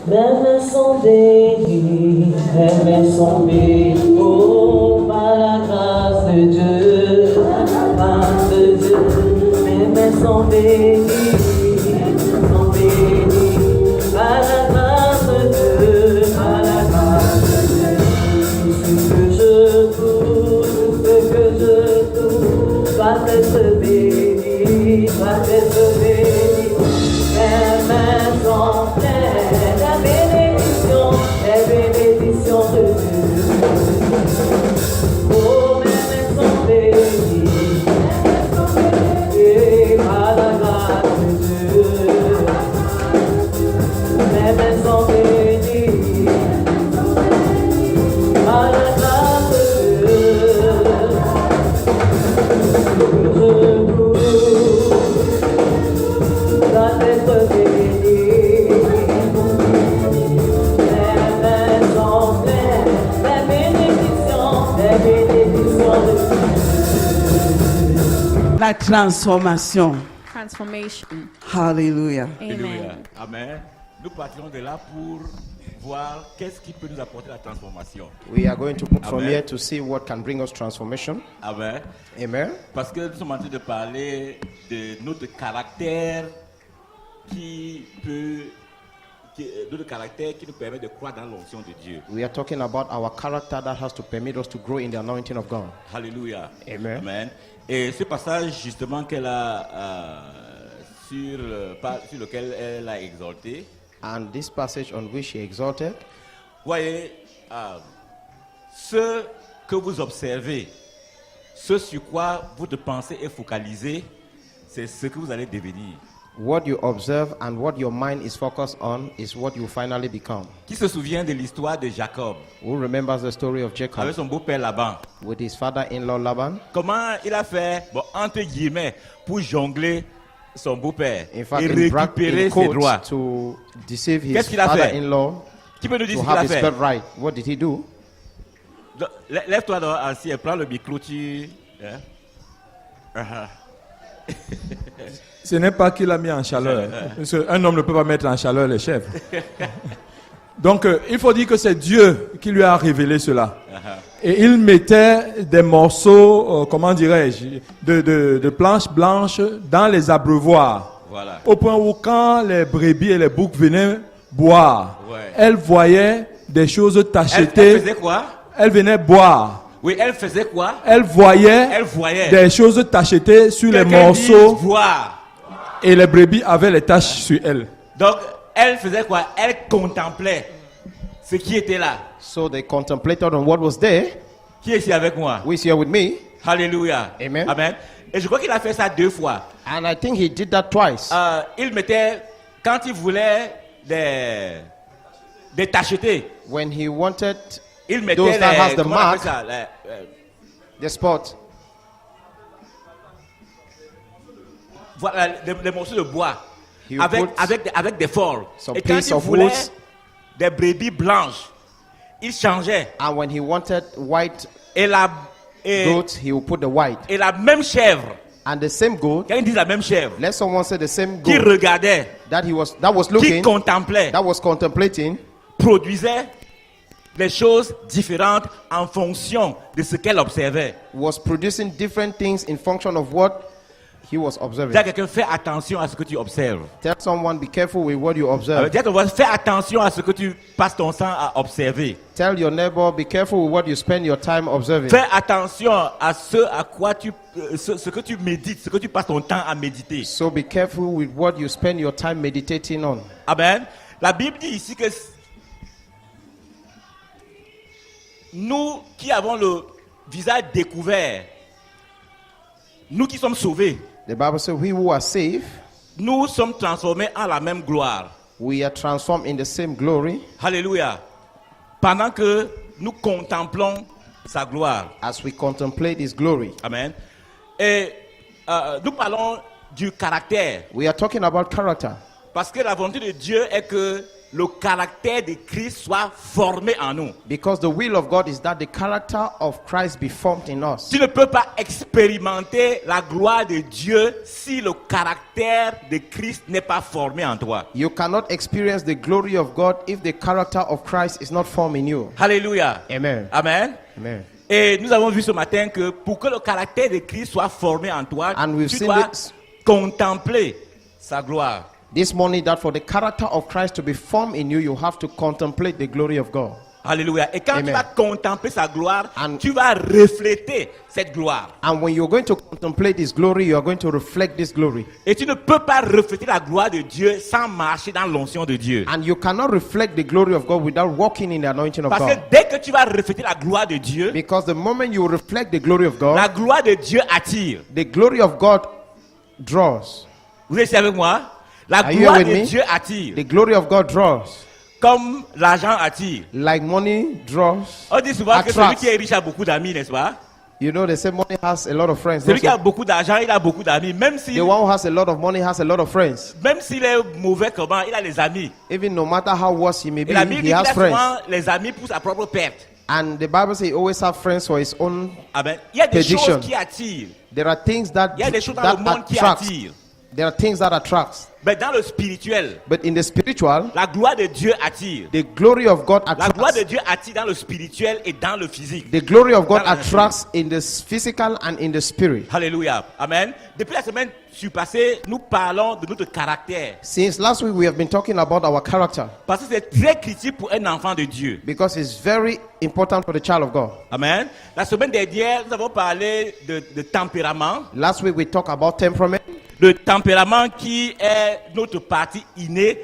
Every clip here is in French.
Mes mains sont bénies, mes mains sont bénies, oh, par la grâce de Dieu, grâce de Dieu. Mes mains sont bénies, par la grâce de Dieu, par la grâce de Dieu. Tout ce que je touche, doit être béni, doit être béni. Mes mains sont pleines de bénédictions de Dieu. Oh, mes mains sont bénies, et par la grâce de Dieu. Mes mains sont bénies, par la grâce de Dieu. Doit être béni. Mes mains sont pleines des bénédictions de Dieu. La transformation. Transformation. Hallelujah. Amen. Amen. Nous partirons de là pour voir qu'est-ce qui peut nous apporter la transformation. We are going to move from Amen. here to see what can bring us transformation. Amen. Amen. Parce que nous sommes en train de parler de notre caractère notre caractère qui nous permet de croire dans l'onction de Dieu. We are talking about our character that has to permit us to grow in the anointing of God. Alléluia. Amen. Amen. Et ce passage justement qu'elle a sur lequel elle a exhorté, And this passage on which he exhorted, voyez, ce que vous observez, ce sur quoi votre pensée est focalisée, c'est ce que vous allez devenir. what you observe and what your mind is focused on is what you finally become. Qui se souvient de l'histoire de Jacob Who remembers the story of avec Jacob son beau-père Laban? with his father-in-law Laban? Comment il a fait, bon, entre guillemets, pour jongler son beau-père In fact, et in récupérer ses droits? to deceive his Qu'est-ce qu'il a fait? father-in-law Qui peut nous dire to ce qu'il have a his fait? birthright. What did he do? Donc, lève-toi donc assis et prends le micro, tu... hein? Ce n'est pas qu'il a mis en chaleur. Parce qu'un homme ne peut pas mettre en chaleur les chèvres. Donc, il faut dire que c'est Dieu qui lui a révélé cela. Et il mettait des morceaux, comment dirais-je, de planches blanches dans les abreuvoirs. Voilà. Au point où quand les brebis et les boucs venaient boire, Ouais. elle voyait des choses Elle tachetées. faisait quoi? Elle venait boire. Oui, elle faisait quoi? Elle voyait Elle voyait. des choses tachetées sur les Quelqu'un dit morceaux voir. et les brebis avaient les taches sur elle. Donc, elle faisait quoi? Elle contemplait ce qui était là. So they contemplated on what was there. Qui est ici avec moi? Who is here with me? Alléluia. Amen. Amen. Et je crois qu'il a fait ça 2 fois. And I think he did that twice. Il mettait, quand il voulait des tachetés, When he wanted il mettait those that has the comment on appelle mark, ça, the spot, voilà, les morceaux de bois He avec, put avec des forts. some Et quand piece il of voulait woods. des brebis blanches, il changeait. and when he wanted white Et la, et, goat, he will put the white. et la même chèvre, And the same goat, quand il dit la même chèvre, let someone say the same qui goat regardait, that was qui looking, contemplait, that was contemplating, produisait des choses différentes en fonction de ce qu'elle observait. was producing different things in function of what he was observing. Dis à quelqu'un, fais attention à ce que tu observes. Tell someone, be careful with what you observe. Dis à quelqu'un, fais attention à ce que tu passes ton temps à observer. Tell your neighbor, be careful with what you spend your time observing. Fais attention à ce à quoi ce que tu médites, ce que tu passes ton temps à méditer. So be careful with what you spend your time meditating on. Amen. La Bible dit ici que nous qui avons le visage découvert, nous qui sommes sauvés, The Bible says, we who are saved, nous sommes transformés en la même gloire. we are transformed in the same glory Alléluia. Pendant que nous contemplons sa gloire. as we contemplate his glory. Amen. Et nous parlons du caractère. We are talking about character Parce que la volonté de Dieu est que le caractère de Christ soit formé en nous. Because the will of God is that the character of Christ be formed in us. Tu ne peux pas expérimenter la gloire de Dieu si le caractère de Christ n'est pas formé en toi. You cannot experience the glory of God if the character of Christ is not formed in you. Alléluia. Amen. Amen. Amen. Et nous avons vu ce matin que pour que le caractère de Christ soit formé en toi, And we've tu seen dois this- contempler sa gloire. This morning, that for the character of Christ to be formed in you, you have to contemplate the glory of God. Alléluia. Et quand Amen. tu vas contempler sa gloire, And- tu vas refléter cette gloire. And when you're going to contemplate His glory, you are going to reflect this glory. Et tu ne peux pas refléter la gloire de Dieu sans marcher dans l'onction de Dieu. And you cannot reflect the glory of God without walking in the anointing of Parce que God. dès que tu vas refléter la gloire de Dieu, Because the moment you reflect the glory of la God, gloire de Dieu attire. the glory of God draws. Vous êtes ici avec moi? La Are you gloire with de me? Dieu attire. The glory of God draws. Comme l'argent attire. Like money draws. On dit souvent que celui Attracts. qui est riche a beaucoup d'amis, n'est-ce pas? You know, they say money has a lot of friends. Celui qui a Also, beaucoup d'argent, il a beaucoup d'amis. Même the s'il one who has a lot of money has a lot of friends. est mauvais comment, il a des amis. Even no matter how worse he may be, Et la Bible dit he qu'il has a friends. souvent les amis pour sa propre perte. And the Bible says he always have friends for his own. Amen. Il y a des Perdition. choses qui attirent. There are things that Il y a des choses dans le monde qui attract. attirent. There are things that attracts. Mais dans le spirituel, But in the spiritual, la gloire de Dieu attire. the glory of God La gloire de attracts. Dieu attire dans le spirituel et dans le physique. The glory of God Dans la attracts in the physical and in the spirit. Alléluia. Amen. Depuis la semaine passée, nous parlons de notre caractère. Since last week, we have been talking about our character Parce que c'est très critique pour un enfant de Dieu. because it's very important for the child of God. Amen. La semaine dernière, nous avons parlé de tempérament. Last week, we talked about temperament. Le tempérament qui est notre partie innée,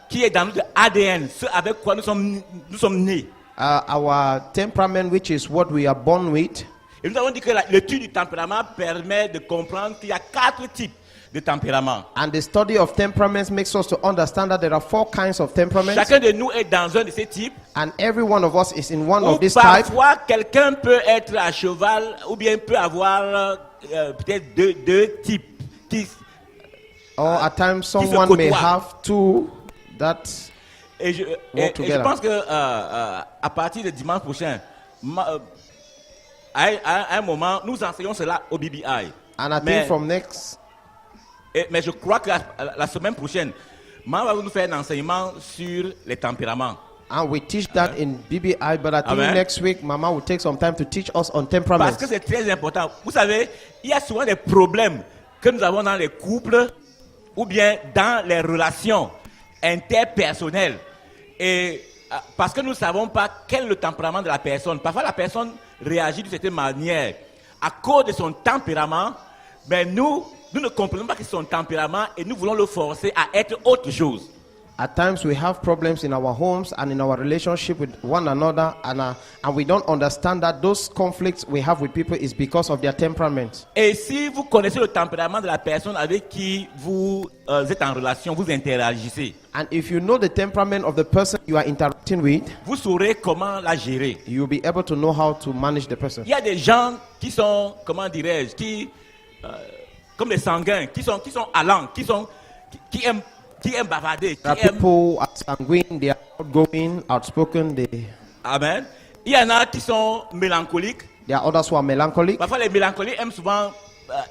qui est dans notre ADN, ce avec quoi nous sommes nés. Our temperament, which is what we are born with. Et nous avons dit que l'étude du tempérament permet de comprendre qu'il y a 4 types de tempérament. And the study of temperaments makes us to understand that there are 4 kinds of temperaments. Chacun de nous est dans un de ces types. And every one of us is in one Ou of these types. parfois, quelqu'un peut être à cheval, ou bien peut avoir peut-être deux types. Or at times, se someone may côtoient. have 2 that. Et je together. pense que à partir de dimanche prochain, à un moment, nous enseignons cela au BBI. And I Mais- think from next. Mais je crois que la semaine prochaine, Maman va nous faire un enseignement sur les tempéraments. And we teach that in BBI, but I think Amen. next week, Mama will take some time to teach us on Parce temperaments. que c'est très important. Vous savez, il y a souvent des problèmes que nous avons dans les couples ou bien dans les relations interpersonnelles. Et parce que nous ne savons pas quel est le tempérament de la personne. Parfois, la personne réagit d'une certaine manière. À cause de son tempérament, mais nous ne comprenons pas que c'est son tempérament et nous voulons le forcer à être autre chose. At times, we have problems in our homes and in our relationship with one another, and we don't understand that those conflicts we have with people is because of their temperament. Et si vous connaissez le tempérament de la personne avec qui vous êtes en relation, vous interagissez, And if you know the temperament of the person you are interacting with, vous saurez comment la gérer. you'll be able to know how to manage the person. Il y a des gens qui sont, comment dirais-je, comme des sanguins, qui sont allants, qui aiment bavarder, There are qui aiment... people who are sanguine, they are outgoing, outspoken, they Amen. Il y en a qui sont mélancoliques. there are others who are melancholic. Parfois, les mélancoliques aiment souvent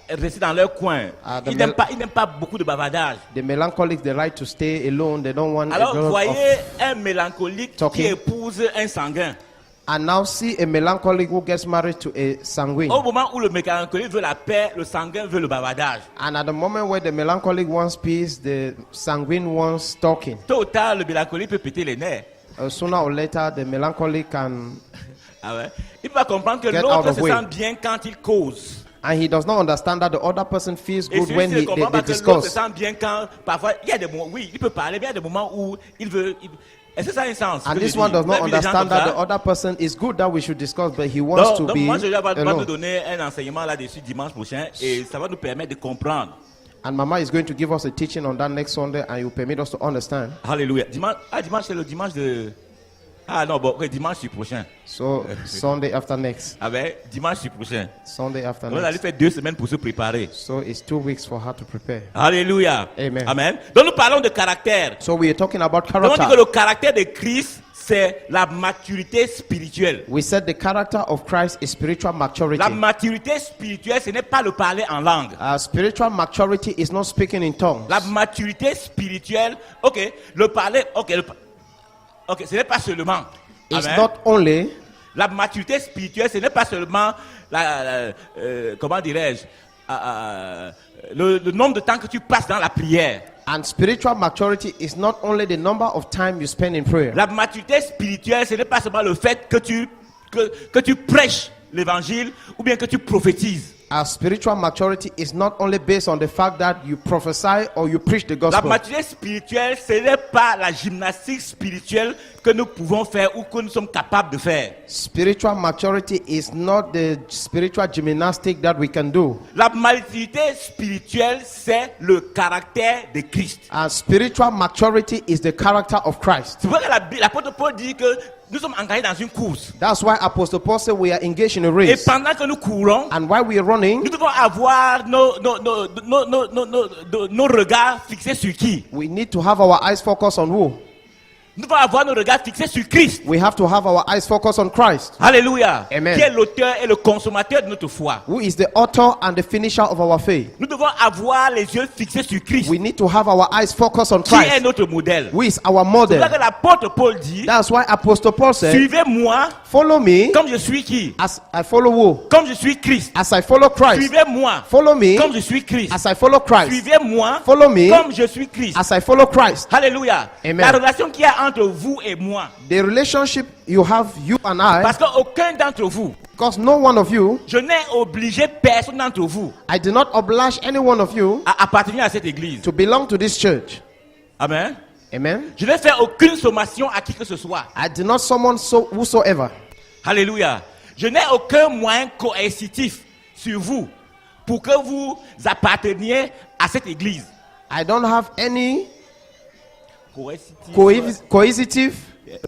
rester dans leur coin. Ah, Ils n'aiment pas beaucoup de bavardage. The melancholics, they like to stay alone, they don't want a Alors, lot voyez of. un mélancolique qui Talking. épouse un sanguin. And now see a melancholic who gets married to a sanguine. Au moment où le mélancolique veut la paix, le sanguin veut le bavardage. And at the moment where the melancholic wants peace, the sanguine wants talking. Tôt ou tard, le mélancolique peut péter les nerfs. Sooner or later, the melancholic can. Ah ouais. Il va comprendre que Get out l'autre of se way. sent bien quand il cause. And he does not understand that the other person feels Et good celui when qui ne comprend they pas que l'autre se discuss. sent bien quand, parfois, il y a des moments, oui, il peut parler, mais il y a des moments où il veut... Est-ce que ça a un sens? ce And que this je one dis? does Vous not avez vu des gens understand comme that ça? the other person is good that we should discuss, but he wants to Donc be moi, je vais te alone. donner un enseignement là-dessus dimanche prochain et ça va nous permettre de comprendre. And Mama is going to give us a teaching on that next Sunday, and you permit us to understand. Alléluia. Dimanche c'est le dimanche de... Ah non, bon, ok, dimanche prochain. So Sunday after next. Ah ben, dimanche prochain. Sunday after On va aller next. faire 2 semaines pour se préparer. So it's 2 weeks for her to prepare. Alléluia. Amen. Amen. Donc nous parlons de caractère. So we are talking about Donc on dit que character. le caractère de Christ, c'est la maturité spirituelle. We said the character of Christ is spiritual maturity. La maturité spirituelle, ce n'est pas le parler en langue. Spiritual maturity is not speaking in tongues. La maturité spirituelle, ok, le parler, ok, ce n'est pas seulement. It's Amen. not only La maturité spirituelle, ce n'est pas seulement comment dirais-je, le nombre de temps que tu passes dans la prière. and spiritual maturity is not only the number of time you spend in prayer. La maturité spirituelle, ce n'est pas seulement le fait que tu prêches l'évangile ou bien que tu prophétises. Spiritual maturity is not only based on the fact that you prophesy or you preach the La gospel. maturité spirituelle, ce n'est pas la gymnastique spirituelle que nous pouvons faire ou que nous sommes capables de faire. Spiritual maturity is not the spiritual gymnastic that we can do. La maturité spirituelle, c'est le caractère de Christ. Spiritual maturity is the character of Christ. C'est pourquoi l'apôtre Paul dit que nous sommes engagés dans une course. That's why Apostle Paul said we are engaged in a Et race. pendant que nous courons, And while we are running, nous devons avoir nos regards fixés sur qui? we need to have our eyes focused on who? Nous devons avoir nos regards fixés sur Christ. We have to have our eyes focused on Christ, Alléluia. Amen. Qui est l'auteur et le consommateur de notre foi. who is the author and the finisher of our faith. Nous devons avoir les yeux fixés sur Christ. We need to have our eyes focused on Qui est Christ, notre modèle. who is our C'est model. là que l'apôtre Paul dit, That's why Apostle Paul said, suivez-moi follow me comme je suis qui? as I follow who? Comme je suis Christ. As I follow Christ. Suivez-moi Follow me comme je suis Christ. as I follow Christ. Suivez-moi Follow me comme je suis Christ. as I follow Christ. Alléluia. Amen. La relation qu'il y a entre vous et moi. The relationship you have, you and I, Parce qu'aucun d'entre vous, because no one of you, je n'ai obligé personne d'entre vous I do not oblige any one of you à appartenir à cette église. to belong to this church. Amen. Amen. Je n'ai fait aucune sommation à qui que ce soit. I do not summon whosoever. Alléluia. Je n'ai aucun moyen coercitif sur vous pour que vous apparteniez à cette église. I don't have any Coercitif coercitive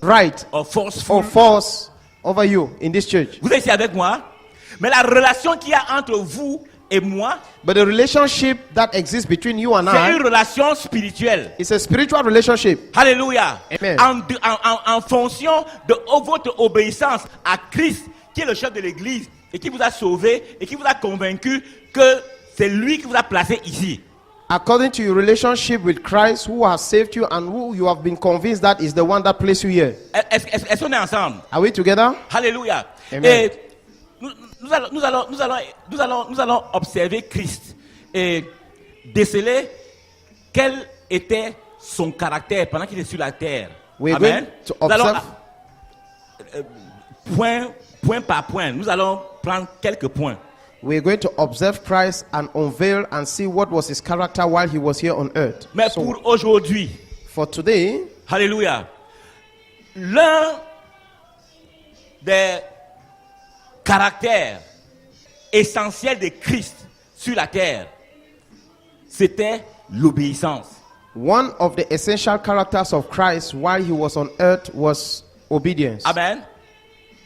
right or forceful. or force over you in this church. Vous êtes ici avec moi. Mais la relation qu'il y a entre vous et moi, But the relationship that exists between you and c'est une I relation spirituelle. is a spiritual relationship. Alléluia. Amen. En fonction de votre obéissance à Christ, qui est le chef de l'église et qui vous a sauvé et qui vous a convaincu que c'est lui qui vous a placé ici. According to your relationship with Christ, who has saved you and who you have been convinced that is the one that placed you here. Est-ce qu'on est ensemble? Are we together? Alléluia. Amen. Et nous allons observer Christ et déceler quel était son caractère pendant qu'il est sur la terre. We're Amen. going to Nous allons, observe. point par point, nous allons prendre quelques points. We're going to observe Christ and unveil and see what was his character while he was here on earth. Mais So, pour aujourd'hui, for today, alléluia, l'un des caractères essentiels de Christ sur la terre, c'était l'obéissance. one of the essential characters of Christ while he was on earth was obedience. Amen.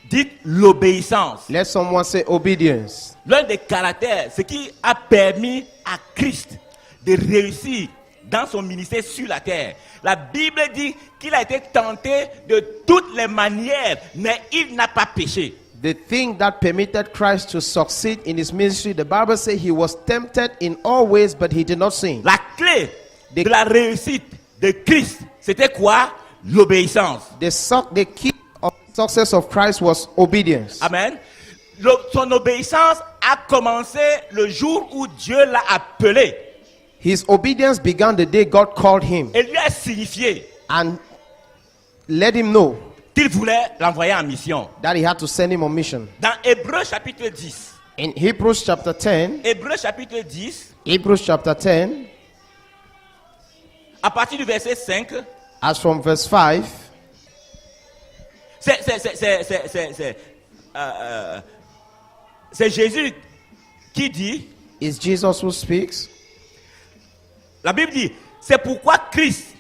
Dites l'obéissance. Let someone say obedience. L'un des caractères, ce qui a permis à Christ de réussir dans son ministère sur la terre. La Bible dit qu'il a été tenté de toutes les manières, mais il n'a pas péché. The thing that permitted Christ to succeed in his ministry, the Bible says he was tempted in all ways, but he did not sin. La clé de la réussite de Christ, c'était quoi? L'obéissance. The key of success of Christ was obedience. Amen. Son obéissance a commencé le jour où Dieu l'a appelé His obedience began the day God called him et lui a signifié and let him know qu'il voulait l'envoyer en mission. that he had to send him on mission. Dans Hébreux chapitre 10, In Hebrews chapter 10, Hébreux chapitre 10, Hebrews chapter 10, à partir du verset 5, as from verse 5, c'est Jésus qui dit, is Jesus who speaks. la Bible dit, c'est pourquoi Christ,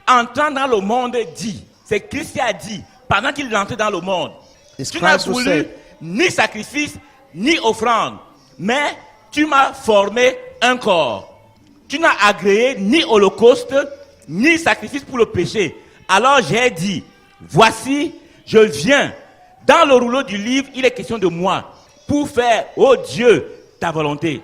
entrant dans le monde, dit, c'est Christ qui a dit, pendant qu'il est entré dans le monde, It's tu n'as Christ who voulu said, ni sacrifice, ni offrande, mais tu m'as formé un corps. Tu n'as agréé ni holocauste, ni sacrifice pour le péché. Alors j'ai dit, voici, je viens. Dans le rouleau du livre, il est question de moi, pour faire, ô Dieu, ta volonté.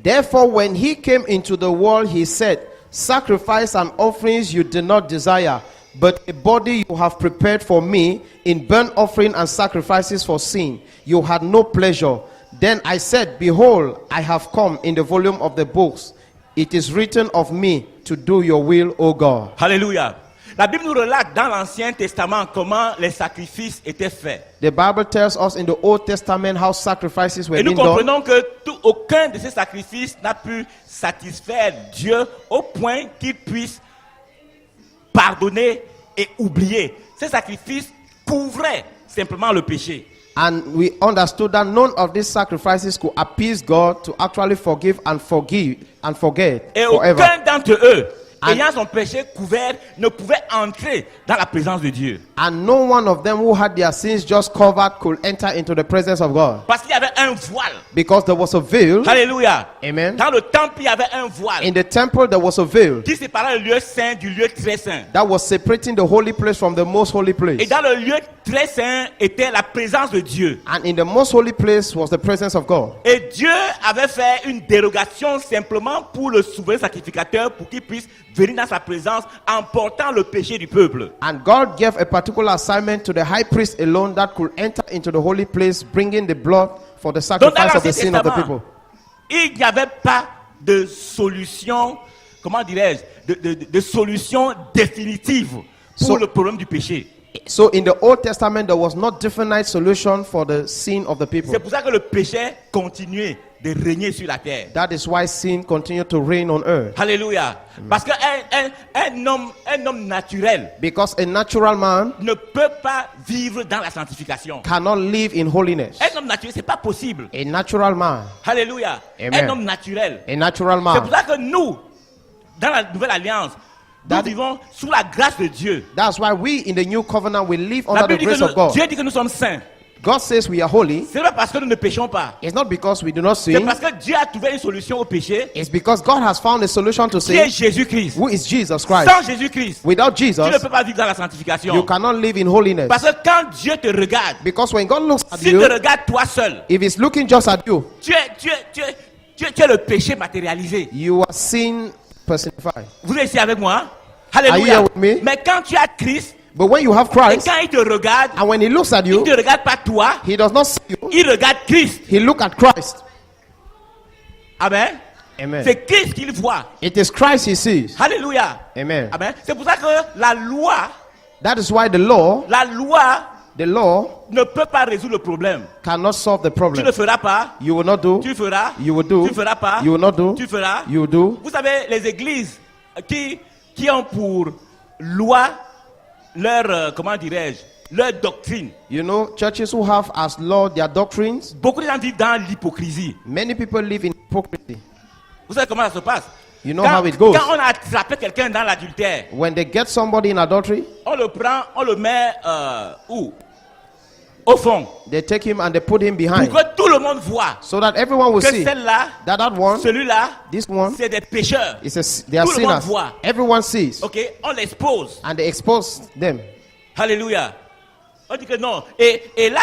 Therefore, when he came into the world, he said, sacrifice and offerings you did not desire, but a body you have prepared for me. In burnt offering and sacrifices for sin you had no pleasure. Then I said, behold, I have come. In the volume of the books it is written of me to do your will, O God. Alléluia. La Bible nous relate dans l'Ancien Testament comment les sacrifices étaient faits. The Bible tells us in the Old Testament how sacrifices were Et nous being done. comprenons que aucun de ces sacrifices n'a pu satisfaire Dieu au point qu'il puisse pardonner et oublier. Ces sacrifices couvraient simplement le péché. And we understood that none of these sacrifices could appease God to actually forgive and forget Et forever. aucun d'entre eux, And- ayant son péché couvert, ne pouvait entrer dans la présence de Dieu. And no one of them who had their sins just covered could enter into the presence of God. Parce qu'il y avait un voile. Because there was a veil. Alléluia. Amen. Dans le temple, il y avait un voile In the temple there was a veil qui séparait le lieu saint du lieu très saint. that was separating the holy place from the most holy Et place. dans le lieu très saint était la présence de Dieu. And in the most holy place was the presence of God. Et Dieu avait fait une dérogation simplement pour le souverain sacrificateur pour qu'il puisse venir dans sa présence en portant le péché du peuple. And God gave a particular assignment to the high priest alone that could enter into the holy place, bringing the blood for the Donc dans sacrifice of the l'Ancien sin of the Testament, people. il n'y avait pas de solution, comment dirais-je, de solution définitive pour So- le problème du péché. So in the Old Testament there was no definite solution for the sin of the people. C'est pour ça que le péché continuait de régner sur la terre. That is why sin continued to reign on earth. Alléluia. Parce qu'un un homme naturel Because a natural man ne peut pas vivre dans la sanctification. cannot live in holiness. Un homme naturel, c'est pas possible. A natural man. Alléluia. Amen. Un homme naturel. A natural C'est pour man. ça que nous, dans la nouvelle alliance, nous That- vivons sous la grâce de Dieu. That's why we in the new covenant we live La under the Bible dit grace que of God. Dieu dit que nous sommes saints. God says we are holy. Ce n'est pas parce que nous ne péchons pas. It's not because we do not C'est sin. parce que Dieu a trouvé une solution au péché It's because God has found a solution to qui est sin, Jésus-Christ. who is Jesus Christ. Sans Jésus-Christ, Without tu ne Jesus, peux pas vivre dans la you sanctification. cannot live in holiness. Parce que quand Dieu te regarde, Because when God looks at s'il you, te regarde toi seul, if He's looking just at you, tu es le péché matérialisé. you are sin personified. Vous êtes ici avec moi? Are you Alléluia. here with me? Mais quand tu as Christ, But when you have et Christ, quand il te regarde, and when He looks at il you, ne te regarde pas toi, He does not see you. il regarde Christ. He look at Christ. Amen. Amen. C'est Christ qu'il voit. It is Christ He sees. Alléluia. Amen. Amen. C'est pour ça que la loi That is why the law ne peut pas résoudre le problème. cannot solve the Tu ne problem. feras pas. You will not do. Tu feras. You will do. Tu feras pas. You will not do. Tu feras. You will do. Vous savez, les églises qui ont pour loi leur, comment dirais-je, leur doctrine. You know, churches who have as law their doctrines, Beaucoup de gens vivent dans l'hypocrisie. many people live in hypocrisy. Vous savez comment ça se passe? You know how it goes. Quand on a attrapé quelqu'un dans l'adultère, When they get somebody in adultery, on le prend, on le met où? Au fond. they take him and they put him behind Pour que tout le monde voit so that everyone will que see celle-là, that one, celui-là, this one, c'est des pécheurs. they are Tout le monde sinners. voit. Everyone sees. Ok? On l'expose. And they expose them. Alléluia. On dit que non. Et là,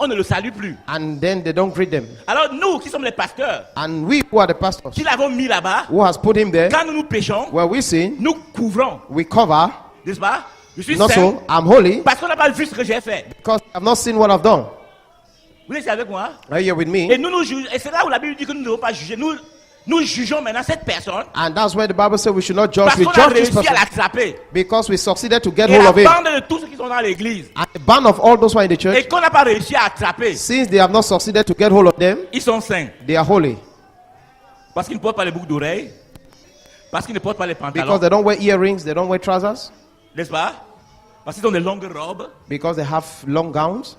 on ne le salue plus. And then they don't greet them. Alors nous qui sommes les pasteurs, And we who are the pastors, qui l'avons mis là-bas, who has put him there, quand nous péchons, where we sin, nous couvrons. we cover. N'est-ce pas? Je suis Not saint so, I'm holy parce qu'on n'a pas vu ce que j'ai fait. because I've not seen what I've done. Vous êtes avec moi? Are you here with Et me? nous jugeons. Et c'est là où la Bible dit que nous ne devons pas juger. Nous jugeons maintenant cette personne And that's where the Bible says we should not judge. parce We qu'on a judge this réussi à person l'attraper. because we succeeded to get Et hold la of him. bande de tous ceux qui sont dans l'église. And the band of all those who are in the church, Et qu'on n'a pas réussi à attraper, since they have not succeeded to get hold of them, ils sont saints. they are holy. Parce qu'ils ne portent pas les boucles d'oreilles. Parce qu'ils ne portent pas les Because pantalons. they don't wear earrings, they don't wear trousers, N'est-ce pas? Parce qu'ils ont des longues robes. because they have long gowns,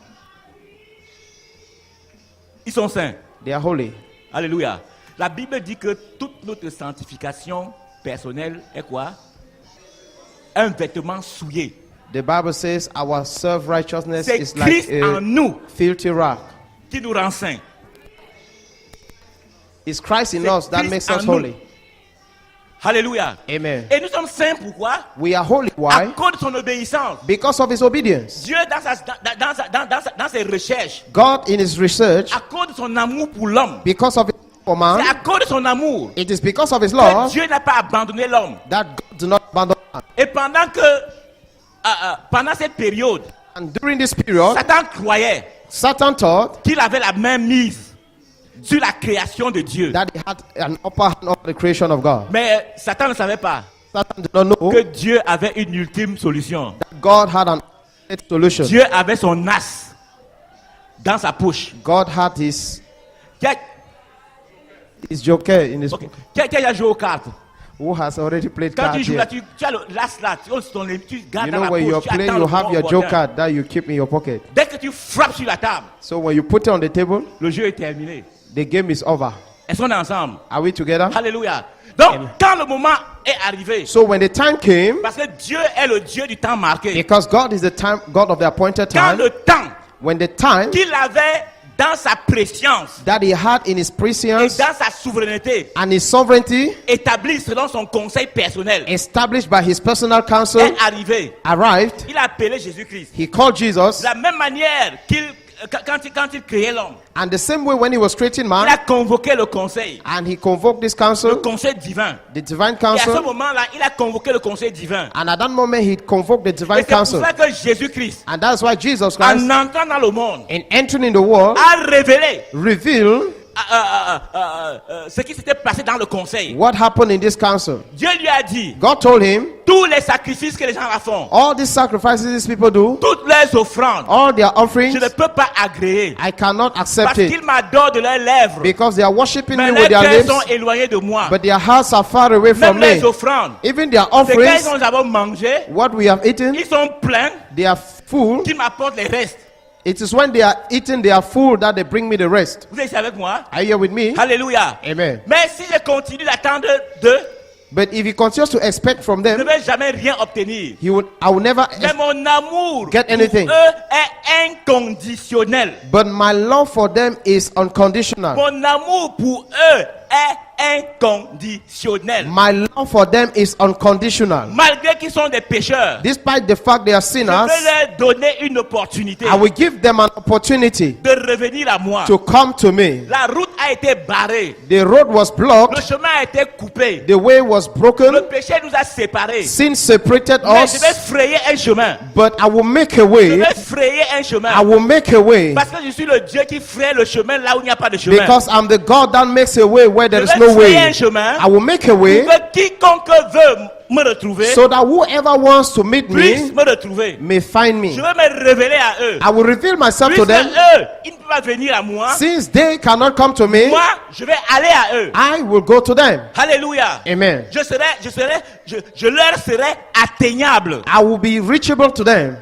Ils sont saints. they are holy. Alléluia. La Bible dit que toute notre sanctification personnelle est quoi? Un vêtement souillé. The Bible says our self-righteousness C'est is like Christ en a nous filthy rag. qui nous rend saints. It's Christ in C'est us that Christ makes en us nous. holy. Alléluia. Amen. Et nous sommes saints pourquoi? We are holy. À Why? cause de son obéissance. Because of his obedience. Dieu, dans ses recherches, God in his research, à cause de son amour pour l'homme, because of his for c'est man, à cause de son amour it is because of his que love Dieu n'a pas abandonné l'homme. that God do not abandon man. Et pendant cette période, And during this period, Satan croyait Satan thought qu'il avait la main mise sur la création de Dieu. that he had an upper hand over the creation of God. Mais Satan ne savait pas Satan did not know que Dieu avait une ultime solution. that God had an ultimate solution. Dieu avait son as dans sa poche. God had his Qui a, joker in his ok, qui a joué aux cartes? who has already played Quand tu cards joues here. là, tu as le l'as là, tu gardes You dans know la when you're poche. Tu playing, attends you le have moment your opportun. joker that you keep in your pocket. Dès que tu frappes sur la table, So when you put it on the table, le jeu est terminé. the game is over. Est-ce qu'on est ensemble? Are we together? Alléluia. Donc, quand le moment est arrivé, So when the time came, parce que Dieu est le Dieu du temps marqué, because God is the time, God of the appointed quand time, le temps when the time qu'il avait dans sa préscience that he had in his et prescience dans sa souveraineté, and his sovereignty établi selon son conseil personnel, established by his personal counsel est arrivé. arrived, Il a appelé Jésus-Christ. he called Jesus, De la même manière quand il créait l'homme, and the same way when he was creating il a man, convoqué le conseil, and he convoked this le council, conseil divin. the divine Et à ce council, moment-là, il a convoqué le conseil divin. and at that moment he convoked the Et divine c'est pour council, ça que Jésus-Christ, and that's why Jesus en Christ, entrant dans le monde, in entering in the world, a révélé revealed ce qui s'était passé dans le conseil. what happened in this council. Dieu lui a dit, God told him, tous les sacrifices que les gens la font, all these sacrifices these people do, toutes leurs offrandes, all their je offerings, ne peux pas agréer. I cannot Parce accept it qu'ils m'adorent de leurs lèvres, because they are worshiping mais me leurs with their cœurs lips, sont éloignés de moi. but their hearts are far away Même from me. les offrandes, Even their c'est quand offerings, nous avons mangé, what we have eaten, ils sont pleins, they are full. qu'ils m'apportent les restes. It is when they are eating, they are full that they bring me the rest. Vous êtes ici avec moi? Are you here with me? Alléluia. Amen. Mais si je continue d'attendre d'eux, But if he continues to expect from je ne them, vais jamais rien obtenir. I will never. Mais mon amour Get anything. pour eux est inconditionnel. But my love for them is unconditional. Mon amour pour eux est inconditionnel. My love for them is unconditional. Malgré qu'ils sont des pécheurs, Despite the fact they are je sinners, vais leur donner une opportunité I will give them an opportunity de revenir à moi. to come to me. La route a été barrée. The road was Le blocked, chemin a été coupé. the way was Le broken, péché nous a séparés. sin separated Mais je vais us, frayer un chemin. but I will make a Je way. vais frayer un chemin. I will make a way Parce que je suis le Dieu qui fraye le chemin là où il n'y a pas de chemin. because I'm the God that makes a way where there Je is vais no frayer un way. chemin I will make a way pour que quiconque veut me retrouver so that whoever wants to meet puisse me me retrouver. may find Je me. vais me révéler à eux. I will reveal myself to Puisque them. eux, ils ne peuvent pas venir à moi. Since they cannot come to me, Moi, je vais aller à eux. I will go to them. Alléluia. Amen. Je leur serai atteignable. I will be reachable to them.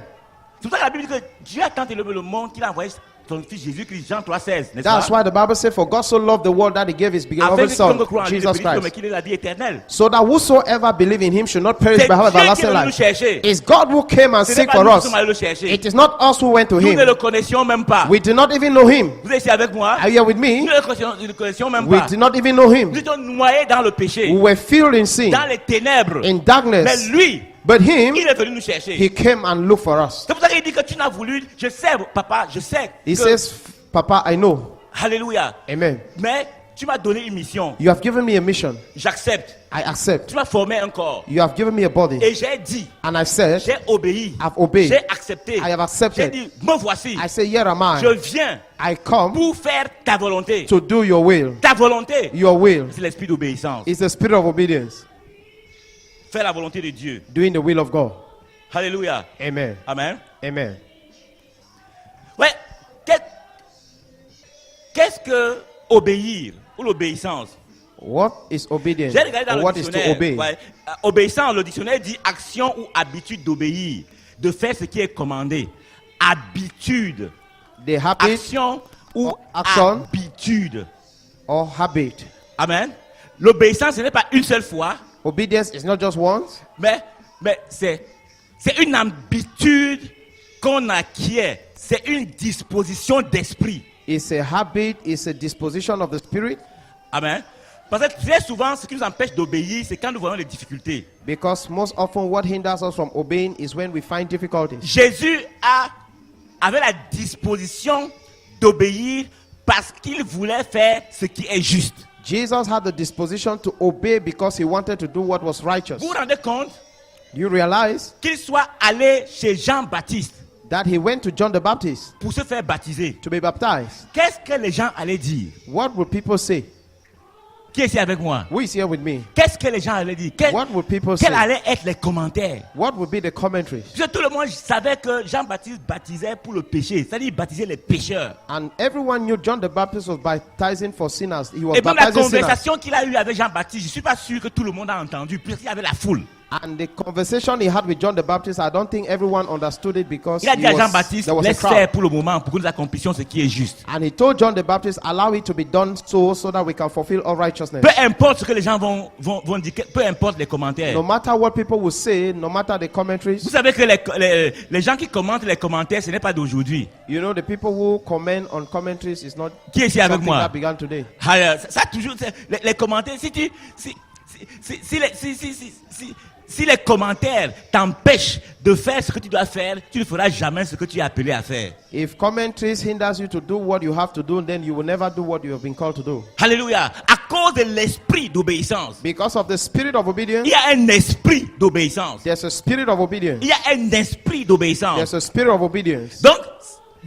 C'est pour ça que la Bible dit que Dieu a tant aimé le monde qu'il a envoyé son fils Jésus-Christ, Jean 3,16, n'est-ce That's pas? why the Bible says, "For God so loved the world that He gave His beloved Avec Son, quiconque croit en lui, ne Jesus périsse pas, mais Christ, qu'il ait la vie éternelle. so that whosoever believe in Him should not perish C'est but have Dieu qui est everlasting venu nous life." chercher. It's God who came and Ce n'est seek pas for nous qui us. sommes allés le chercher. It is not us who went to Nous ne Him. le connaissions même pas. We did not even know Him. Vous êtes ici avec moi? Are you here with Nous me? ne le connaissions même We pas. did not even know Nous Him. étions noyés dans le péché, We were filled in sin, dans les ténèbres. in Mais darkness. lui, But Him, il est venu nous chercher. He came and looked for us. C'est pour ça qu'il dit que tu n'as voulu. Je sais, papa, je sais. He que- says, "Papa, I know." Alléluia. Amen. Mais tu m'as donné une mission. You have given me a mission. J'accepte. I accept. Tu m'as formé un corps. You have given me a body. Et j'ai dit, And I said, j'ai obéi. I've obeyed. J'ai accepté. I have J'ai accepted. dit, me voici. I say, "Here am Je I. viens I come pour faire ta volonté. to do your will." Ta volonté, Your will c'est l'esprit d'obéissance. is the spirit of obedience, Faire la volonté de Dieu. doing the will of God. Alléluia. Amen. Amen. Amen. Ouais. Qu'est-ce que obéir ou l'obéissance? What is obedience? J'ai regardé dans Or le what is to dictionnaire. obey? Ouais, obéissance, le dictionnaire dit action ou habitude d'obéir, de faire ce qui est commandé. Habitude. The habit Action ou action. habitude. or habit. Amen. L'obéissance, ce n'est pas une seule fois, Obedience is not just once, mais c'est c'est une habitude qu'on acquiert. C'est une disposition d'esprit. It's a habit, it's a disposition of the spirit. Amen. Parce que très souvent, ce qui nous empêche d'obéir, c'est quand nous voyons les difficultés. Because most often what hinders us from obeying is when we find difficulties. Jésus avait la disposition d'obéir parce qu'il voulait faire ce qui est juste. Jesus had the disposition to obey because he wanted to do what was righteous. Vous vous rendez compte You realize qu'il soit allé chez Jean-Baptiste that he went to John the Baptist pour se faire baptiser. to be baptized. Qu'est-ce que les gens allaient dire? What would people say? Qui est ici avec moi? Who is here with me? Qu'est-ce que les gens allaient dire? What would people Quels say? allaient être les commentaires? What would be the commentaries? Parce que tout le monde savait que Jean-Baptiste baptisait pour le péché. C'est-à-dire il baptisait les pécheurs. And everyone knew John the Baptist was baptizing for sinners. He was Et même la baptizing sinners. conversation qu'il a eue avec Jean-Baptiste, je ne suis pas sûr que tout le monde a entendu, puisqu'il y avait la foule. And the conversation he had with John the Baptist, I don't think everyone understood it because Il a dit à he was, Jean-Baptiste, there was a laisse crowd. faire pour le moment, pour que nous accomplissions ce qui est juste. And he told John the Baptist, allow it to be done so that we can fulfill all righteousness. Peu importe ce que les gens vont dire, peu importe les commentaires. No matter what people will say, no matter the Vous commentaries, savez que les gens qui commentent les commentaires, ce n'est pas d'aujourd'hui. you know, the people who comment on commentaries is not Qui est ici avec something moi? that began today. Ah, ça toujours, les commentaires, si les commentaires t'empêchent de faire ce que tu dois faire, tu ne feras jamais ce que tu es appelé à faire. If commentaries hinders you to do what you have to do, then you will never do what you have been called to do. Alléluia. À cause de l'esprit d'obéissance. Because of the spirit of obedience, Il y a un esprit d'obéissance. there's a spirit of obedience. Il y a un esprit d'obéissance. There's a spirit of obedience. Donc,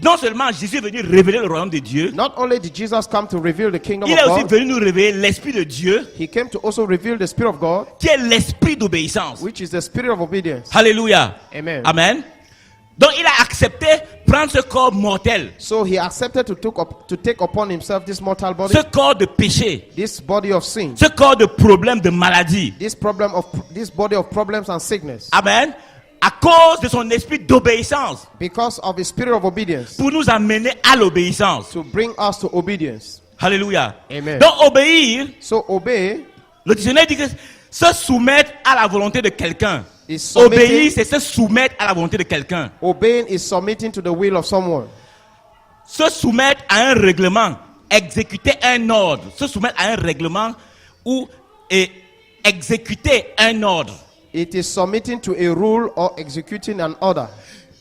non seulement Jésus est venu révéler le royaume de Dieu, Not only did Jesus come to reveal the kingdom il est of aussi God, venu nous révéler l'esprit de Dieu, he came to also reveal the spirit of God, qui est l'esprit d'obéissance. which is the spirit of obedience. Alléluia. Amen. Amen. Donc, il a accepté prendre ce corps mortel, So he accepted to take upon himself this mortal body, ce corps de péché, this body of sin, ce corps de problème, de maladie. this body of problems and sickness, Amen. À cause de son esprit d'obéissance, because of his spirit of obedience, pour nous amener à l'obéissance. to bring us to obedience. Alléluia. Amen. Donc, obéir, So obey le dictionnaire dit que se soumettre à la volonté de quelqu'un. is submitting. Obéir, c'est se soumettre à la volonté de quelqu'un. Obeying is submitting to the will of someone. Se soumettre à un règlement, exécuter un ordre. Se soumettre à un règlement ou exécuter un ordre. It is submitting to a rule or executing an order.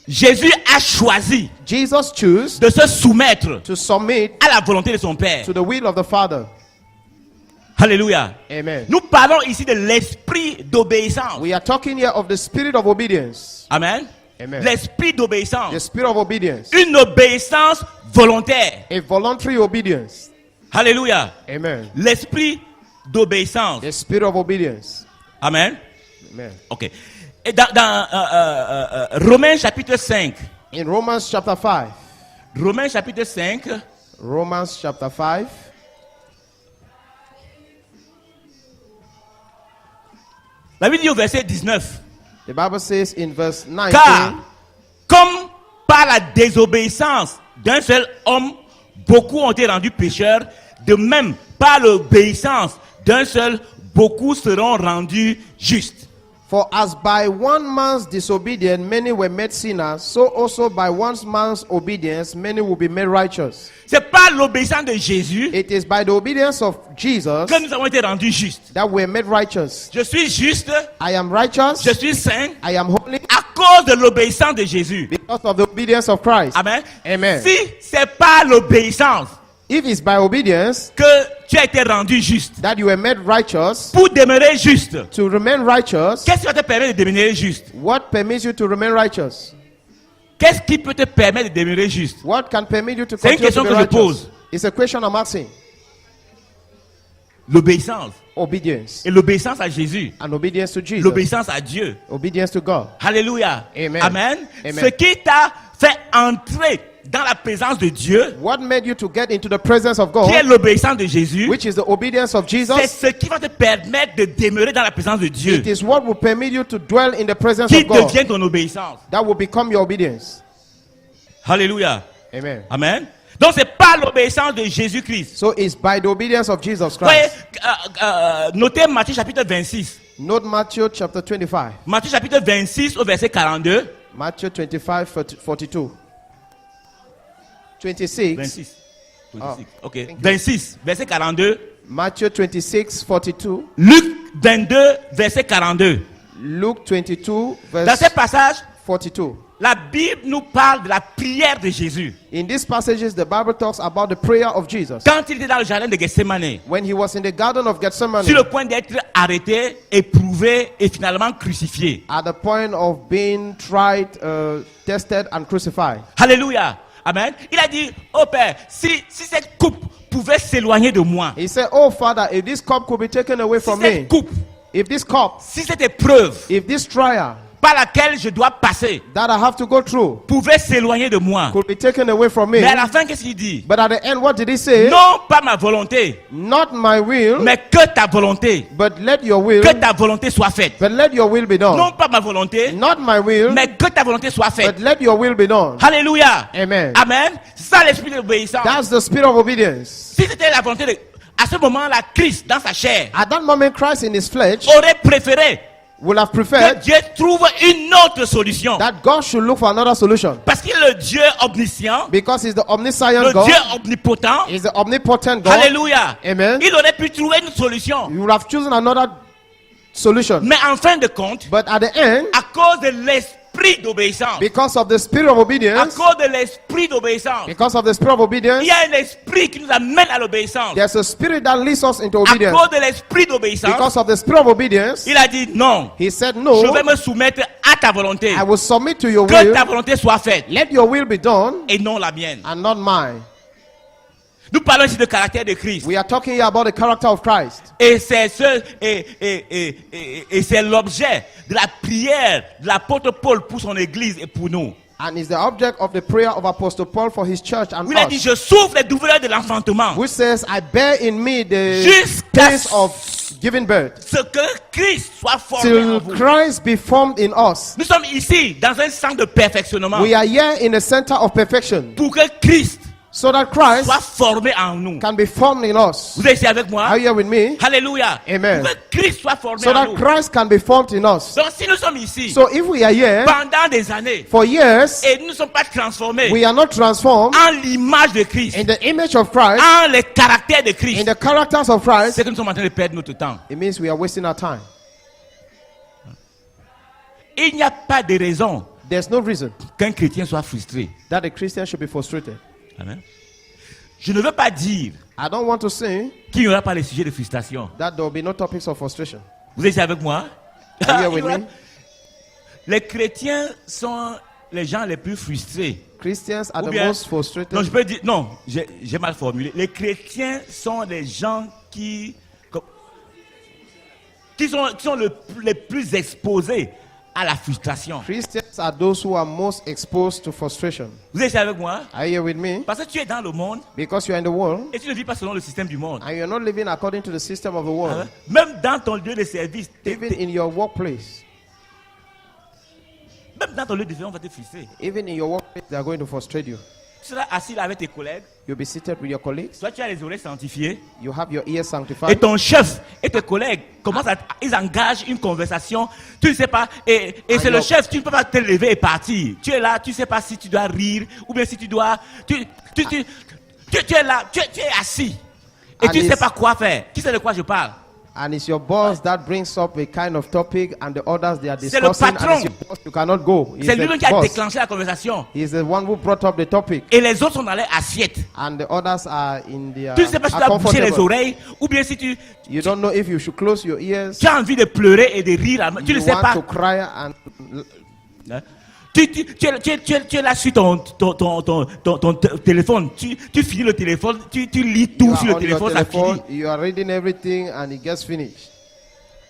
Jésus a choisi Jesus chose de se soumettre to submit à la volonté de son Père. to the will of the Father. Alléluia. Amen. Nous parlons ici de l'esprit d'obéissance. We are talking here of the spirit of obedience. Amen. Amen. L'esprit The d'obéissance. spirit of obedience. Une obéissance volontaire. A voluntary obedience. Alléluia. Amen. L'esprit d'obéissance. The spirit of obedience. Amen. Amen. Ok. Et dans Romains chapitre 5. In Romans chapter 5. Romains chapitre 5. Romans chapter 5. La Bible dit au verset 19. The Bible says in verse 19. Car, comme par la désobéissance d'un seul homme, beaucoup ont été rendus pécheurs, de même, par l'obéissance d'un seul, beaucoup seront rendus justes. For as by one man's disobedience many were made sinners, so also by one man's obedience many will be made righteous. C'est par l'obéissance de Jésus It is by the obedience of Jesus que nous avons été rendus justes. that we're made righteous. Je suis juste, I am righteous. je suis saint I am holy à cause de l'obéissance de Jésus. because of the obedience of Christ. Amen. Amen. Si c'est par l'obéissance If it's by obedience que tu as été rendu juste, that you were made righteous, pour demeurer juste, to remain righteous, qu'est-ce qui va te permettre de demeurer juste? what permits you to remain righteous? Qu'est-ce qui peut te permettre de demeurer juste? What can permit you to C'est une continue to question be que je righteous? pose. It's a question I'm asking. L'obéissance. Obedience. Et l'obéissance à Jésus. And obedience to Jesus. L'obéissance à Dieu. Obedience to God. Alléluia. Amen. Amen. Amen. Ce qui t'a fait entrer dans la présence de Dieu, What made you to get into the presence of qui est God, l'obéissance de Jésus, which is the obedience of c'est Jesus, ce qui va te permettre de demeurer dans la présence de Dieu, it is what will permit you to dwell in the presence qui of God. devient ton obéissance. That will become your obedience. Alléluia. Amen. Amen. Donc c'est pas l'obéissance de Jésus-Christ. So it's by the obedience of Jesus Voyez, Christ. notez Matthieu chapitre 26. Note Matthew chapter 25. Matthieu chapitre 26 au verset 42. Matthew 25, 42. 26. 26. 26. Ah, Ok. thank you. 26, verset 42. Matthew 26, 42. Luc 22, verset 42. Luke 22, Dans verse ce passage, 42. la Bible nous parle de la prière de Jésus. In these passages, the Bible talks about the prayer of Jesus. Quand il était dans le jardin de Gethsemane, When he was in the Garden of Gethsemane, sur le point d'être arrêté, éprouvé et finalement crucifié. at the point of being tried, tested, and crucified. Alléluia. Amen. Il a dit, oh Père, si cette coupe pouvait s'éloigner de moi, He said, "Oh Father, if this cup could be taken away si from me, cette coupe, if this cup, si cette épreuve if this trial par laquelle je dois passer that I have to go through pouvait s'éloigner de moi. could be taken away from me." Mais à la fin, qu'est-ce qu'il dit? But at the end, what did he say? Non, pas ma volonté, Not my will, mais que ta volonté, but let your will, que ta volonté soit faite. but let your will be done. Non, pas ma volonté, Not my will, mais que ta volonté soit faite. but let your will be done. Alléluia. Amen. Amen. C'est ça l'esprit d'obéissance. That's the spirit of obedience. Si c'était la volonté de... À ce moment-là, Christ, dans sa chair, At that moment, Christ in his flesh aurait préféré would have que preferred Dieu trouve une autre solution. that God should look for another solution. Parce qu'il est le Dieu omniscient, Because he's the omniscient le God, Dieu omnipotent. he's the omnipotent God. Alléluia. Amen. Il aurait pu trouver une solution. You would have chosen another solution. Mais en fin de compte, But at the end, à cause de l'esprit d'obéissance, because of the spirit of à obedience, cause de l'esprit d'obéissance, because of the spirit of obedience, il y a un esprit qui nous amène à l'obéissance. there's a spirit that leads us into À obedience. cause de l'esprit d'obéissance, Because of the spirit of obedience, il a dit non, he said, je "No, vais me soumettre à ta volonté. I will submit to your Que will. ta volonté soit faite Let your will be done et non la mienne. and not mine." Nous parlons ici du caractère de Christ. We are talking here about the character of Christ. Et c'est c'est l'objet de la prière de l'apôtre Paul pour son église et pour nous. And is the object of the prayer of Apostle Paul for his church and Où il a dit, us. je souffre les douleurs de l'enfantement. Which says, "I bear in me the Jusqu'à pains of giving birth, ce que Christ soit formé till en vous. Christ be formed in us." Nous sommes ici dans un centre de perfectionnement We are here in a center of perfection, pour que Christ so that Christ soit formé en nous. can be formed in us. Vous êtes ici avec moi? Are you here with me? Alléluia. Amen. Pour que Christ soit formé So en that nous. Christ can be formed in us. Donc si nous sommes ici So if we are here pendant des années for years, et nous ne sommes pas transformés we are not transformed en l'image de Christ, in the image of Christ, en les caractères de in Christ, the characters of Christ, c'est que nous sommes en train de perdre notre temps. it means we are wasting our time. Il n'y a pas de raison There's no reason qu'un chrétien soit frustré. that a Christian should be frustrated. Amen. Je ne veux pas dire I don't want to say qu'il n'y aura pas les sujets de frustration. that there will be no topics of frustration. Vous êtes ici avec moi? Are you Il y with aura- me? Les chrétiens sont les gens les plus frustrés. Christians are Ou the bien- most frustrated. Non, je peux dire, non, j'ai mal formulé. Les chrétiens sont les gens qui sont les plus exposés à la frustration. Christians are those who are most exposed to frustration. Vous êtes ici avec moi? Are you here with me? Parce que tu es dans le monde Because you're in the world et tu ne vis pas selon le système du monde. and you're not living according to the system of the world. Hein? Même dans ton lieu de service, Even in your workplace, même dans ton lieu de service, on va te frustrer. even in your workplace, they are going to frustrate you. Tu seras assis là avec tes collègues. You'll be seated with your colleagues. Toi, tu as les oreilles sanctifiées. You have your ears Et sanctified. ton chef et tes collègues commencent ils engagent une conversation. Tu ne sais pas. Et c'est le chef, tu ne peux pas te lever et partir. Tu es là, tu ne sais pas si tu dois rire ou bien si tu dois. Tu es là, tu es assis. Et tu ne sais pas quoi faire. Tu sais de quoi je parle? And it's your boss that brings up a kind of topic, and the others they are C'est le discussing. And patron. it's your boss, you cannot go. He's C'est lui-même qui the a boss. déclenché la conversation. He's the one who brought up the topic, Et les autres sont dans leur assiette. and the others are in their Tu ne sais pas si tu are dois boucher les comfortable. oreilles ou bien si tu You don't know if you should close your ears. as envie de pleurer et de rire. Tu ne You sais want pas. to cry and Hein? Tu es là sur ton téléphone. Tu finis le téléphone. Tu lis you tout sur le are on your téléphone. Ça telephone. finit. You are reading everything, and it gets finished.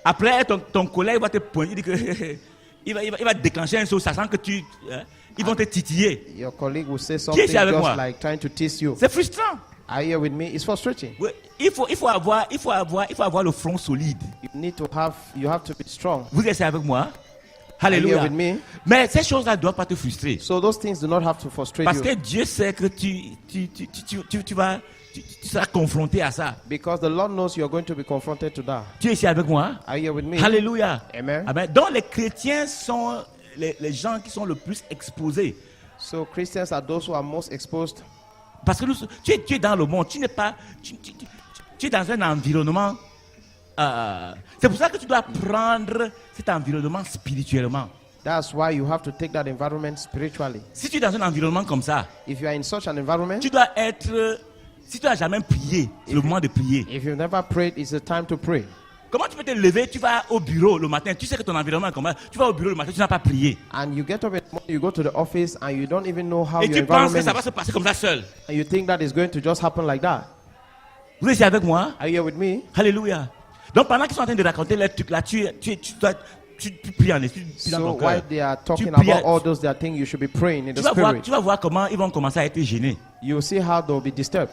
Après, ton collègue va te pointer. Il dit que il va déclencher un saut, sachant que ils vont te titiller. Your colleague will say something ici avec just moi? like trying to tease you. C'est frustrant. Are you here with me? It's frustrating. Oui, il faut avoir le front solide. You have to be strong. Vous êtes avec moi? Are you Alléluia. here with me? Mais ces choses-là ne doivent pas te frustrer. So those things do not have to frustrate Parce you. que Dieu sait que tu tu seras confronté à ça. Because the Lord knows you're going to be confronted to that. Tu es ici avec moi? Are you here with me? Alléluia. Amen. Amen. Donc les chrétiens sont les gens qui sont le plus exposés. So Christians are those who are most exposed. Parce que tu es dans le monde, tu n'es pas... Tu es dans un environnement... c'est pour ça que tu dois prendre cet environnement spirituellement. That's why you have to take that environment spiritually. Si tu es dans un environnement comme ça, If you are in such an environment, tu dois être... Si tu n'as jamais prié, c'est le moment de prier. if you've never prayed, it's the time to pray. Comment tu peux te lever, tu vas au bureau le matin, tu sais que ton environnement est comment? Tu vas au bureau le matin, tu n'as pas prié. And you get up in the morning, you go to the office, and you don't even know how Et your tu penses que environment ça va is. se passer comme ça seul. And you think that is going to just happen like that. Vous êtes ici avec moi? Are you here with me? Alléluia. Donc pendant qu'ils sont en train de raconter les trucs là, tu pries en esprit, tu pries dans So ton while cœur. they are talking pries- about all those that things, you should be praying in the spirit. Tu vas voir comment ils vont commencer à être gênés. You'll see how they'll be disturbed.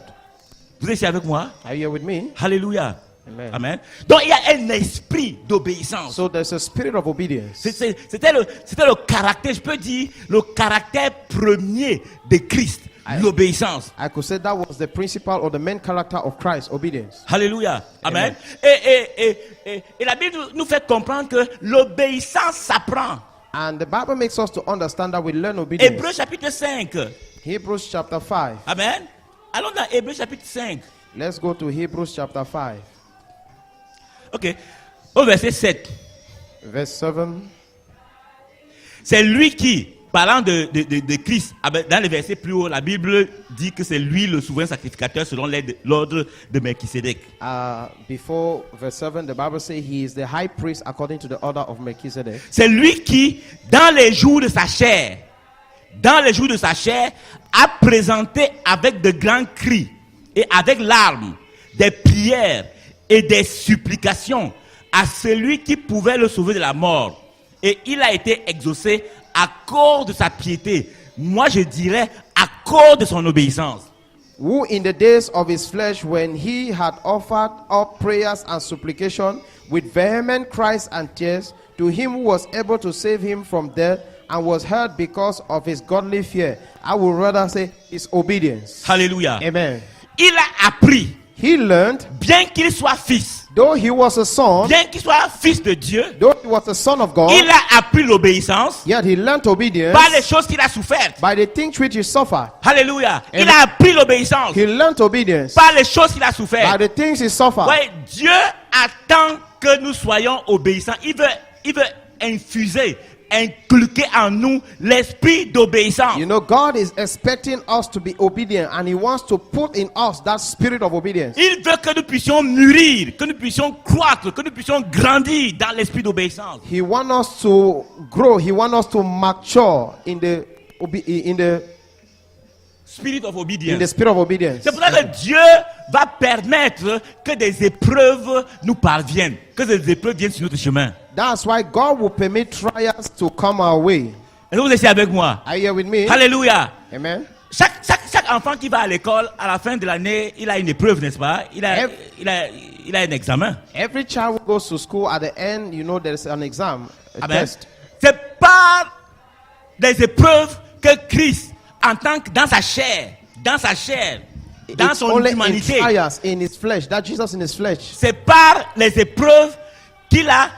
Vous êtes ici avec moi? Are you here with me? Alléluia. Amen. Amen. Donc il y a un esprit d'obéissance. So there's a spirit of obedience. C'était le caractère, je peux dire, le caractère premier de Christ, l'obéissance. I could say that was the principal or the main character of Christ, obedience. Alléluia. Amen. Amen. Et la Bible nous fait comprendre que l'obéissance s'apprend. And the Bible makes us to understand that we learn obedience. Hébreux chapitre 5. Hebrews chapter 5. Amen. Allons dans Hébreux chapitre 5. Let's go to Hebrews chapter 5, Ok. Au verset 7. verse 7. C'est lui qui, parlant de Christ, dans les versets plus haut, la Bible dit que c'est lui le souverain sacrificateur selon l'ordre de Melchisedec. Before verse 7, the Bible says he is the high priest according to the order of Melchizedek. C'est lui qui, dans les jours de sa chair, a présenté avec de grands cris et avec larmes, des prières et des supplications à celui qui pouvait le sauver de la mort. Et il a été exaucé à cause de sa piété. Moi, je dirais à cause de son obéissance. Who in the days of his flesh, when he had offered up prayers and supplication with vehement cries and tears to him who was able to save him from death, and was heard because of his godly fear, I would rather say his obedience. Alléluia. Amen. Il a appris, He learned, bien qu'il soit fils, though he was a son, bien qu'il soit fils de Dieu, though he was a son of God, il a appris l'obéissance yet he learned obedience par les choses qu'il a souffertes. by the things which he suffered. Alléluia. Il Amen. a appris l'obéissance He learned obedience par les choses qu'il a by souffertes. the things he suffered. Ouais, Dieu attend que nous soyons obéissants. Il veut infuser, inculquer en nous l'esprit d'obéissance. You know, God is expecting us to be obedient, and he wants to put in us that spirit of obedience. Il veut que nous puissions mûrir, que nous puissions croître, que nous puissions grandir dans l'esprit d'obéissance. He wants us to grow. He wants us to mature in the Spirit of in the obedience. spirit of obedience. C'est pour ça que Dieu va permettre que des épreuves nous parviennent, que des épreuves viennent sur notre chemin. That's why God will permit trials to come our way. Est-ce que vous êtes avec moi? Are you here with me? Alléluia. Amen. Chaque enfant qui va à l'école, à la fin de l'année, il a une épreuve, n'est-ce pas? Il a un examen. Every child who goes to school, at the end, you know, there's an exam, a Amen. test. C'est par des épreuves que Christ, en tant que dans sa chair, dans It's son only in humanité, trials in his flesh, that Jesus in his flesh. c'est par les épreuves qu'il a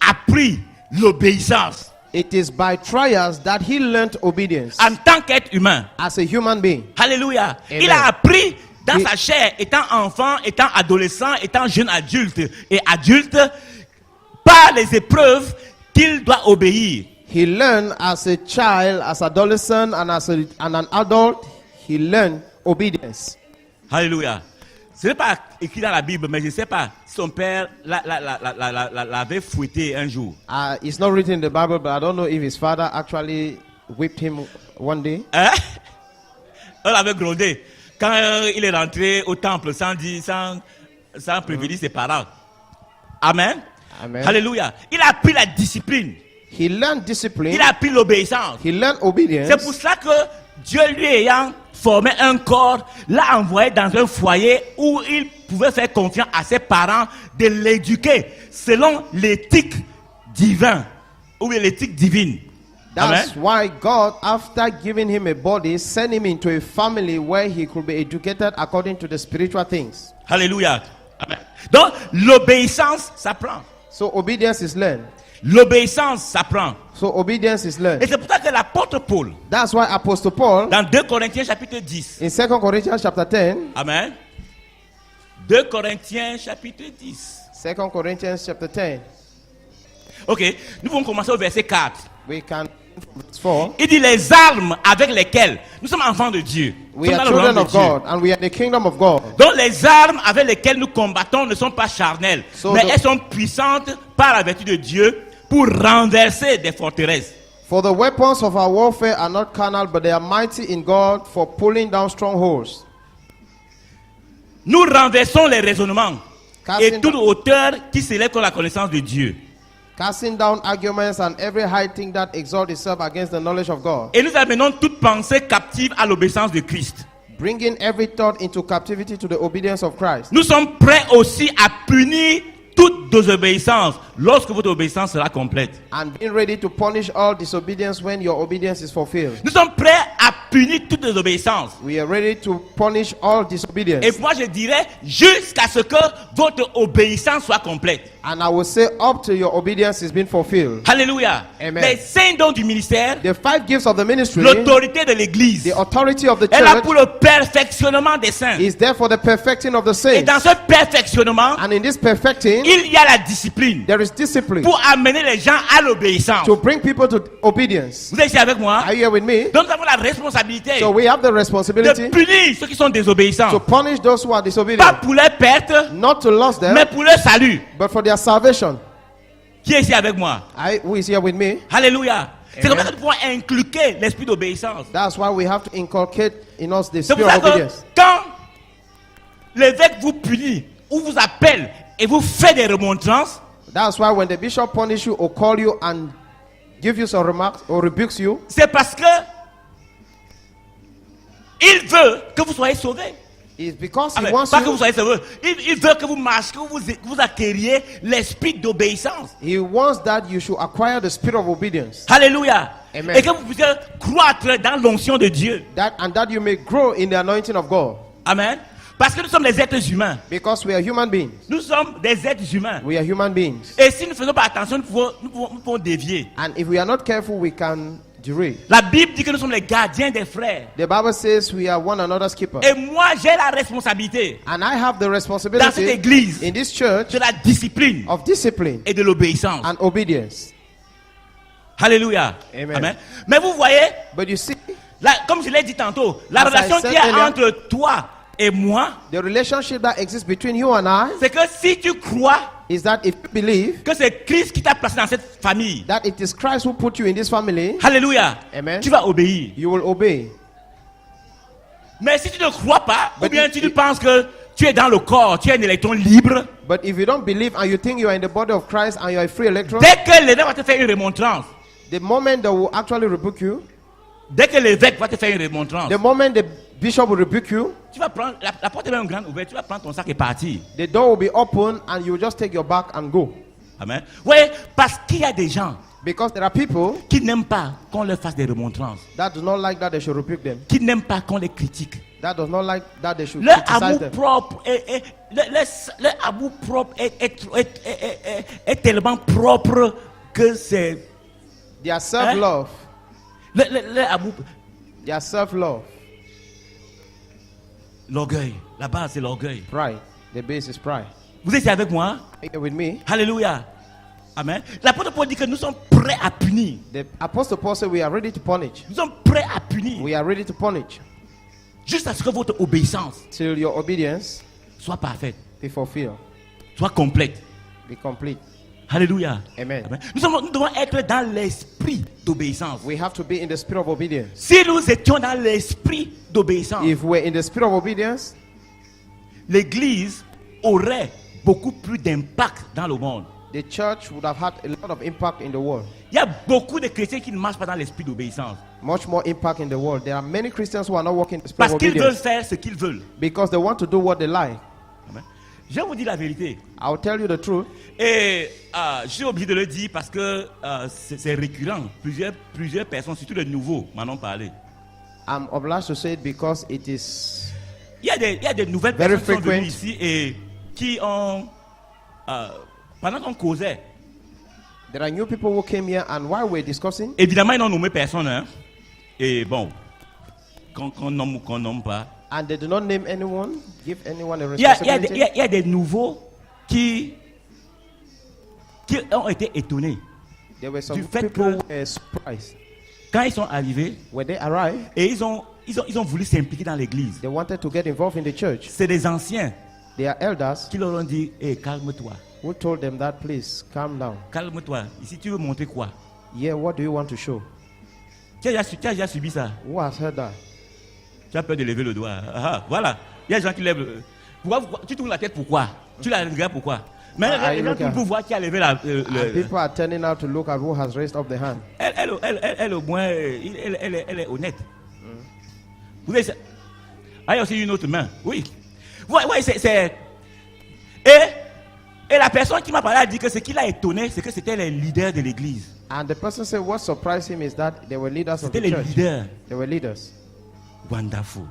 appris l'obéissance It is by trials that he learned obedience en tant qu'être humain. as a human being. Alléluia. Amen. Il a appris dans Il- sa chair, étant enfant, étant adolescent, étant jeune adulte et adulte, par les épreuves qu'il doit obéir. He learned as a child, as adolescent, and and an adult. He learned obedience. Alléluia. Ce n'est pas écrit dans la Bible, mais je ne sais pas si son père l'avait fouetté un jour. It's not written in the Bible, but I don't know if his father actually whipped him one day. Hein? On l'avait grondé. Quand il est rentré au temple sans prévenir ses parents. Amen. Amen. Alléluia. Il a appris la discipline. He learned discipline. Il a appris l'obéissance. He learned obedience. C'est pour cela que Dieu lui ayant formé un corps, l'a envoyé dans un foyer où il pouvait faire confiance à ses parents de l'éduquer selon l'éthique divine ou l'éthique divine. That's Amen. why God, after giving him a body, sent him into a family where he could be educated according to the spiritual things. Alléluia. Amen. Donc, l'obéissance s'apprend. So obedience is learned. L'obéissance s'apprend. So obedience is Et learned. c'est pour ça que l'apôtre Paul, That's why Apostle Paul, dans 2 Corinthiens chapitre 10, in 2 Corinthians chapter 10, Amen. 2 Corinthiens chapitre 10. 2 Corinthians chapter 10, Ok, nous allons commencer au verset 4. we can, verse 4, Il dit les armes avec lesquelles nous sommes enfants de Dieu. Nous we sommes are dans le children royaume of de Dieu. God and we are the kingdom of God. Donc les armes avec lesquelles nous combattons ne sont pas charnelles, So mais the- elles sont puissantes par la vertu de Dieu pour renverser des forteresses. For the weapons of our warfare are not carnal, but they are mighty in God for pulling down strongholds. Nous renversons les raisonnements et Casting, toute hauteur qui s'élève contre la connaissance de Dieu. casting down arguments and every high thing that exalts itself against the knowledge of God. Et nous amenons toute pensée captive à l'obéissance de Christ. Bringing every thought into captivity to the obedience of Christ. Nous sommes prêts aussi à punir toute désobéissance lorsque votre obéissance sera complète. And being ready to punish all disobedience when your obedience is fulfilled. Nous sommes prêts à punir toute désobéissance. We are ready to punish all Et disobedience. moi je dirais jusqu'à ce que votre obéissance soit complète. And I will say up to your obedience is being fulfilled. Alléluia. Amen. Les 5 dons du ministère, The 5 gifts of the ministry, l'autorité de l'église, the authority of the est là church, pour le perfectionnement des saints. is there for the perfecting of the Et saints. dans ce perfectionnement, And in this perfecting, il y a la discipline there is discipline pour amener les gens à l'obéissance. to bring people to obedience. Vous êtes ici avec moi? Are you here with me? Donc nous avons la responsabilité So we have the de responsibility punir ceux qui sont désobéissants. to punish those who are Pas disobedient. pour leur perte, Not to lose mais them, pour leur salut. but for their salvation. Qui est ici avec moi? Who is here with me? Alléluia. C'est Amen. comme ça que nous pouvons inculquer l'esprit d'obéissance. That's why we have to inculcate in us the C'est pour spirit ça of que obedience. quand l'évêque vous punit ou vous appelle et vous fait des remontrances, That's why when the bishop punish you or call you and give you some remarks or rebukes you, c'est parce que il veut que vous soyez sauvés. it's because Ah, he mais wants pas que vous you. soyez sauvés. Il veut que vous marchiez, que vous acquériez l'esprit d'obéissance. He wants that you should acquire the spirit of obedience. Alléluia. Amen. Et que vous puissiez croître dans l'onction de Dieu. That you may grow in the anointing of God. Amen. Parce que nous sommes des êtres humains. Because we are human beings. Nous sommes des êtres humains. We are human beings. Et si nous ne faisons pas attention, nous pouvons dévier. And if we are not careful, we can derail. La Bible dit que nous sommes les gardiens des frères. The Bible says we are one another's keeper. Et moi, j'ai la responsabilité And I have the dans cette responsibility église in this church de la discipline of discipline et de l'obéissance. and obedience. Alléluia. Amen. Mais vous voyez, But you see, comme je l'ai dit tantôt, la As I relation said qu'il y a earlier, entre toi et moi, the relationship that exists between you and I c'est que si tu crois is that if you believe que c'est Christ qui t'a placé dans cette famille, that it is Christ who put you in this family, alléluia, Amen. tu vas obéir. you will obey. Mais si tu ne crois pas, ou But bien if- tu penses que tu es dans le corps, tu es un électron libre, But if you don't believe and you think you are in the body of Christ and you are a free electron, dès que l'évêque va te faire une remontrance, the moment they will actually rebuke you, dès que l'évêque va te faire une remontrance, the moment the bishop will rebuke you, tu vas prendre, la porte est même grande ouverte, tu vas prendre ton sac et partir. the door will be open and you will just take your back and go. Amen. Oui, parce qu'il y a des gens Because there are people qui n'aiment pas qu'on leur fasse des remontrances, that do not like that they should rebuke them. qui n'aiment pas qu'on les critique. That does not like that they should Leur criticize amour them. propre leur amour propre est tellement propre que c'est Their self-love, leur amour, their self-love, l'orgueil. La base c'est l'orgueil. pride. The base is pride. Vous êtes avec moi? Are you with me? Alléluia. Amen. L'apôtre Paul dit que nous sommes prêts à punir. The Apostle Paul said we are ready to punish. Nous sommes prêts à punir. We are ready to punish Jusqu'à ce que votre obéissance till your obedience soit parfaite, be fulfilled, soit complète. be complete. Alléluia. Amen. Amen. Nous devons être dans l'esprit d'obéissance. We have to be in the spirit of obedience. Si nous étions dans l'esprit d'obéissance, If we're in the spirit of obedience, l'Église aurait beaucoup plus d'impact dans le monde. the church would have had a lot of impact in the world. Il y a beaucoup de chrétiens qui ne marchent pas dans l'esprit d'obéissance. Much more impact in the world. There are many Christians who are not walking in the spirit Parce of qu'ils veulent obedience faire ce qu'ils veulent. because they want to do what they like. Amen. Je vais vous dire la vérité. I'll tell you the truth. Et je suis obligé de le dire parce que c'est récurrent. Plusieurs personnes, surtout les nouveaux, m'en ont parlé. I'm obliged to say it because it is Il y a des nouvelles very personnes qui sont venues frequent. ici et qui ont, pendant qu'on causait, There are new people who came here, and while we're discussing, évidemment ils n'ont nommé personne. Hein. Et bon, qu'on nomme ou qu'on nomme pas. and they do not name anyone, give anyone a Il y a responsibility. des nouveaux qui ont été étonnés. There were some du fait people que- who were surprised Quand ils sont arrivés when they arrived. et ils ont voulu s'impliquer dans l'église. They wanted to get involved in the church. C'est des anciens They are elders qui leur ont dit, hey, calme-toi, who told them that, please calm down. calme-toi. Ici tu veux montrer quoi? Yeah, what do you want to show? Tu as déjà subi ça? Who has heard that? Tu as peur de lever le doigt. Ah, voilà. Il y a des gens qui lèvent le... Pourquoi tu tournes la tête, pourquoi? Tu la regardes, pourquoi? Mais Ah, les gens look at- pour voir qui a levé la... And people are turning out to look at who has raised up the hand. Elle, au moins, elle est honnête. Vous voyez ça? Ah, il y a aussi une autre main. Oui. Ouais, c'est... Et la personne qui m'a parlé a dit que ce qui l'a étonné, c'est que c'était les leaders de l'église. And the person said what surprised him is that they were leaders of C'était the les church. leaders. They were leaders. Wonderful.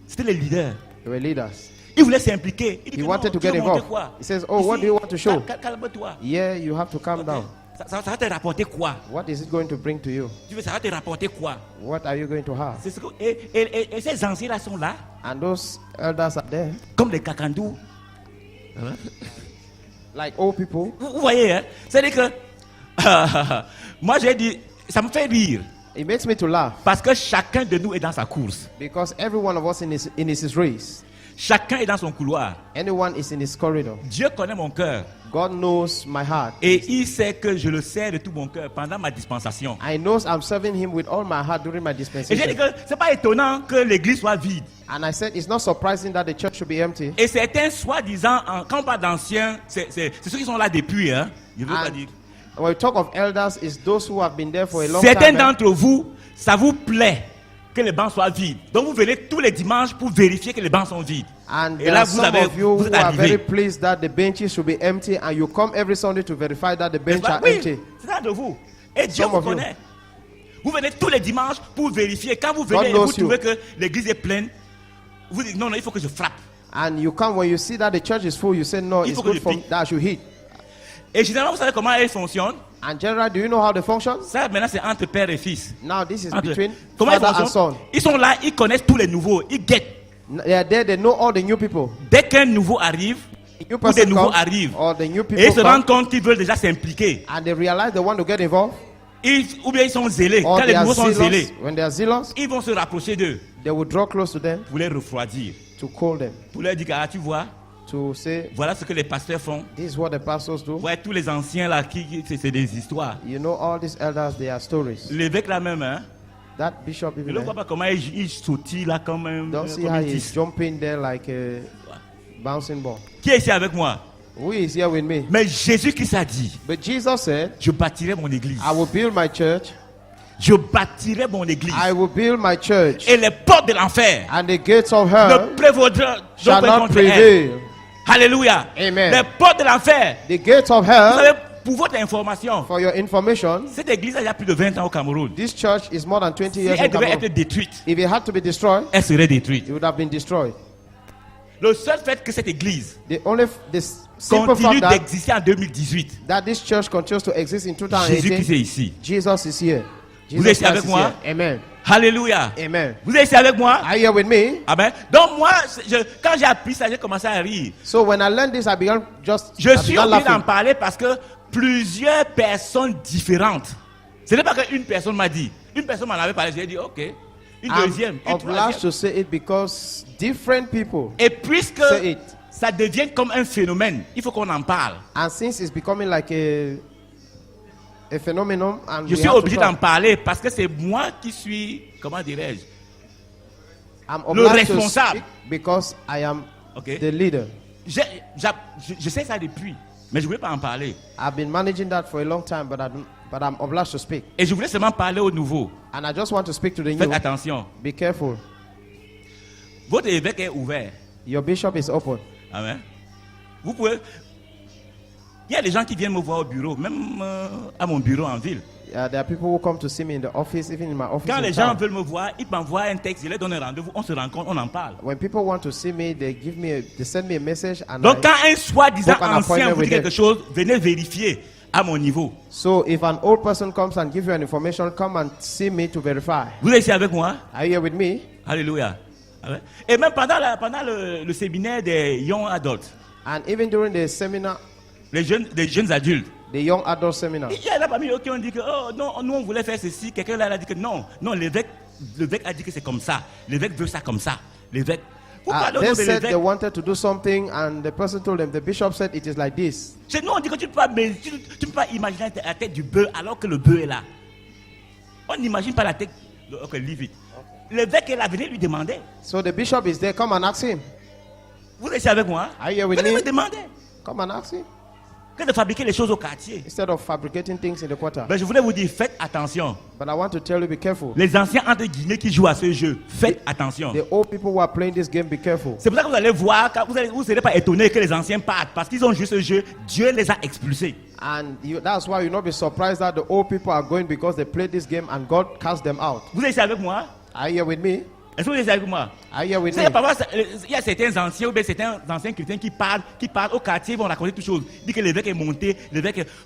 C'était les leaders. They were leaders. Il voulait s'impliquer. Il dit He que wanted non, to tu get veux montrer involved. quoi? He says, oh, what do you want to show? Calme-toi. Yeah, you have to calm Ok. down. Ça va te rapporter quoi? What is it going to bring to you? Ça va te rapporter quoi? What are you going to have? C'est ce que, et ces anciens-là sont là, And those elders are there, comme des cacandous. like old people. Vous voyez, hein? C'est-à-dire que, moi j'ai dit, ça me fait rire. It makes me to laugh Parce que chacun de nous est dans sa course. because every one of us in his race. Chacun est dans son couloir. Anyone is in his corridor. Dieu connaît mon cœur. God knows my heart. Et il sait que je le sers de tout mon cœur pendant ma dispensation. I know I'm serving him with all my heart during my Et j'ai dit dispensation. que c'est pas étonnant que l'église soit vide. And I said, it's not surprising that the church should be empty. Et certains, soi-disant, quand on parle d'anciens, c'est ceux qui sont là depuis. Hein? Je veux pas dire. When we talk of elders, it's those who have been there for a long Certains time. d'entre vous, ça vous plaît que les bancs soient vides. Donc vous venez tous les dimanches pour vérifier que les bancs sont vides. And Et there là, are vous some avez- of you vous who êtes are arrivés. very pleased that the benches should be empty, and you come every Sunday to verify that the N'est-ce bench pas? are Oui, empty. c'est ça de vous. Et Dieu Some vous of you. connaît. Vous venez tous les dimanches pour vérifier. Quand vous venez et knows vous trouvez you. que l'église est pleine, vous dites non, il faut que je frappe. And you come when you see that the church is full, you say, no, Il it's faut que good je for pique. that I should hit. Et généralement, vous savez comment elle fonctionne? And generally, do you know how they function? Ça, maintenant, c'est entre père et fils. Now this is Entre- between Comment ils father and fonctionnent? son. Ils sont là, ils connaissent tous les nouveaux, ils guettent. They are there, they know all the new people. Dès qu'un nouveau arrive, The new ou des person nouveaux comes, arrivent, or the new et ils people se come, rendent compte qu'ils veulent déjà s'impliquer. and they realize they want to get involved, Ou bien ils sont zélés. or Quand les they are nouveaux sont zealous. zélés, When they are zealous, ils vont se rapprocher d'eux they will draw close to them pour les refroidir. to call them, Pour leur dire, ah, tu vois, to say, voilà ce que les pasteurs font. this is what the pastors do. Ouais, tous les anciens là, c'est des histoires. You know, all these elders, they are stories. L'évêque là même, hein, That bishop, je even ne vois there, pas comment il sautille là quand même. don't see comme how il he's dit. jumping there like a bouncing ball. Qui est ici avec moi? Who is here with me? Mais Jésus-Christ a dit, But Jesus said, je bâtirai mon église. I will build my church. Je bâtirai mon église. I will build my church. Et les portes de l'enfer And the gates of ne hell prévaudront shall pas not contre elle. prevail. Alléluia. Amen. Les portes de l'enfer. The gates of Vous hell, savez, pour votre information, for your information, cette église a il y a plus de 20 ans au Cameroun. this church is more than 20 Si years elle in devait Cameroon. être détruite, If it had to be destroyed, elle serait détruite. it would have been destroyed. Le seul fait que cette église The simple continue fact d'exister en 2018, that this church continues to exist in Jésus-Christ 2018, est ici. Jesus is here. Vous Jesus êtes ici avec Christ is moi? here. Amen. Alléluia. Amen. Vous êtes ici avec moi? Are you here with me? Amen. Donc moi, quand j'ai appris ça, j'ai commencé à rire. So when I learned this, I began Je suis began obligé d'en laughing. parler parce que plusieurs personnes différentes. Ce n'est pas qu'une personne m'a dit. Une personne m'en avait parlé, j'ai dit ok. Une deuxième, I'm une obliged troisième. to say it because different people Et puisque say it. ça devient comme un phénomène, il faut qu'on en parle. And since it's becoming like a phenomenon, and Je we suis have to obligé d'en talk, parler parce que c'est moi qui suis, comment dirais-je, I'm le obliged to responsable. speak because I am Ok. the leader. Je sais ça depuis, mais je ne voulais pas en parler. I've been managing that for a long time, but I'm obliged to speak. Et je voulais seulement parler aux nouveaux. And I just want to speak to the Faites new. attention. Be careful. Votre évêque est ouvert. Your bishop is open. Amen. Vous pouvez. Il y a des gens qui viennent me voir au bureau, même à mon bureau en ville. There are people who come to see me in the office, even in my office. Quand in les gens town. veulent me voir, ils m'envoient un texte, je leur donne un rendez-vous, on se rencontre, on en parle. When people want to see me, they send me a message and Donc quand un soi-disant book an ancien appointment vous dit with quelque them. chose, venez vérifier à mon niveau. So if an old person comes and gives you an information, come and see me to verify. Vous êtes ici avec moi? Are you here with me? Alléluia. Amen. Et même pendant le séminaire des young adults, And even during the seminar, les jeunes adultes, the young adult seminar, il y en a parmi eux qui ont dit que oh, non, nous on voulait faire ceci. Quelqu'un là a dit que non, l'évêque a dit que c'est comme ça. L'évêque veut ça comme ça. L'évêque. Pourquoi le nom they de said l'évêque? they wanted to do something, and the person told them, the bishop said it is like this. Chez nous on dit que tu ne peux pas imaginer la tête du bœuf alors que le bœuf est là. On n'imagine pas la tête. Ok, leave it. L'évêque est là, venez lui demander. So the bishop is there, come and ask him. Vous êtes ici avec moi? Are you here with Venez me? me demander. Come and ask him. Que de fabriquer les choses au quartier. Instead of fabricating things in the quarter. Ben, je voulais vous dire, faites attention. But I want to tell you, be careful. Les anciens entre guillemets qui jouent à ce jeu, faites attention. The old people who are playing this game, be careful. C'est pour ça que vous allez voir, vous ne serez pas étonné que les anciens partent, parce qu'ils ont joué ce jeu, Dieu les a expulsés. And that's why you'll not be surprised that the old people are going because they played this game and God cast them out. Vous êtes ici avec moi? Are you here with me? Est-ce que vous êtes ici avec moi? Are you here with Vous me? savez, parfois, il y a certains anciens ou bien certains anciens chrétiens qui parlent au quartier, ils vont raconter toutes choses. Ils disent que l'évêque est monté,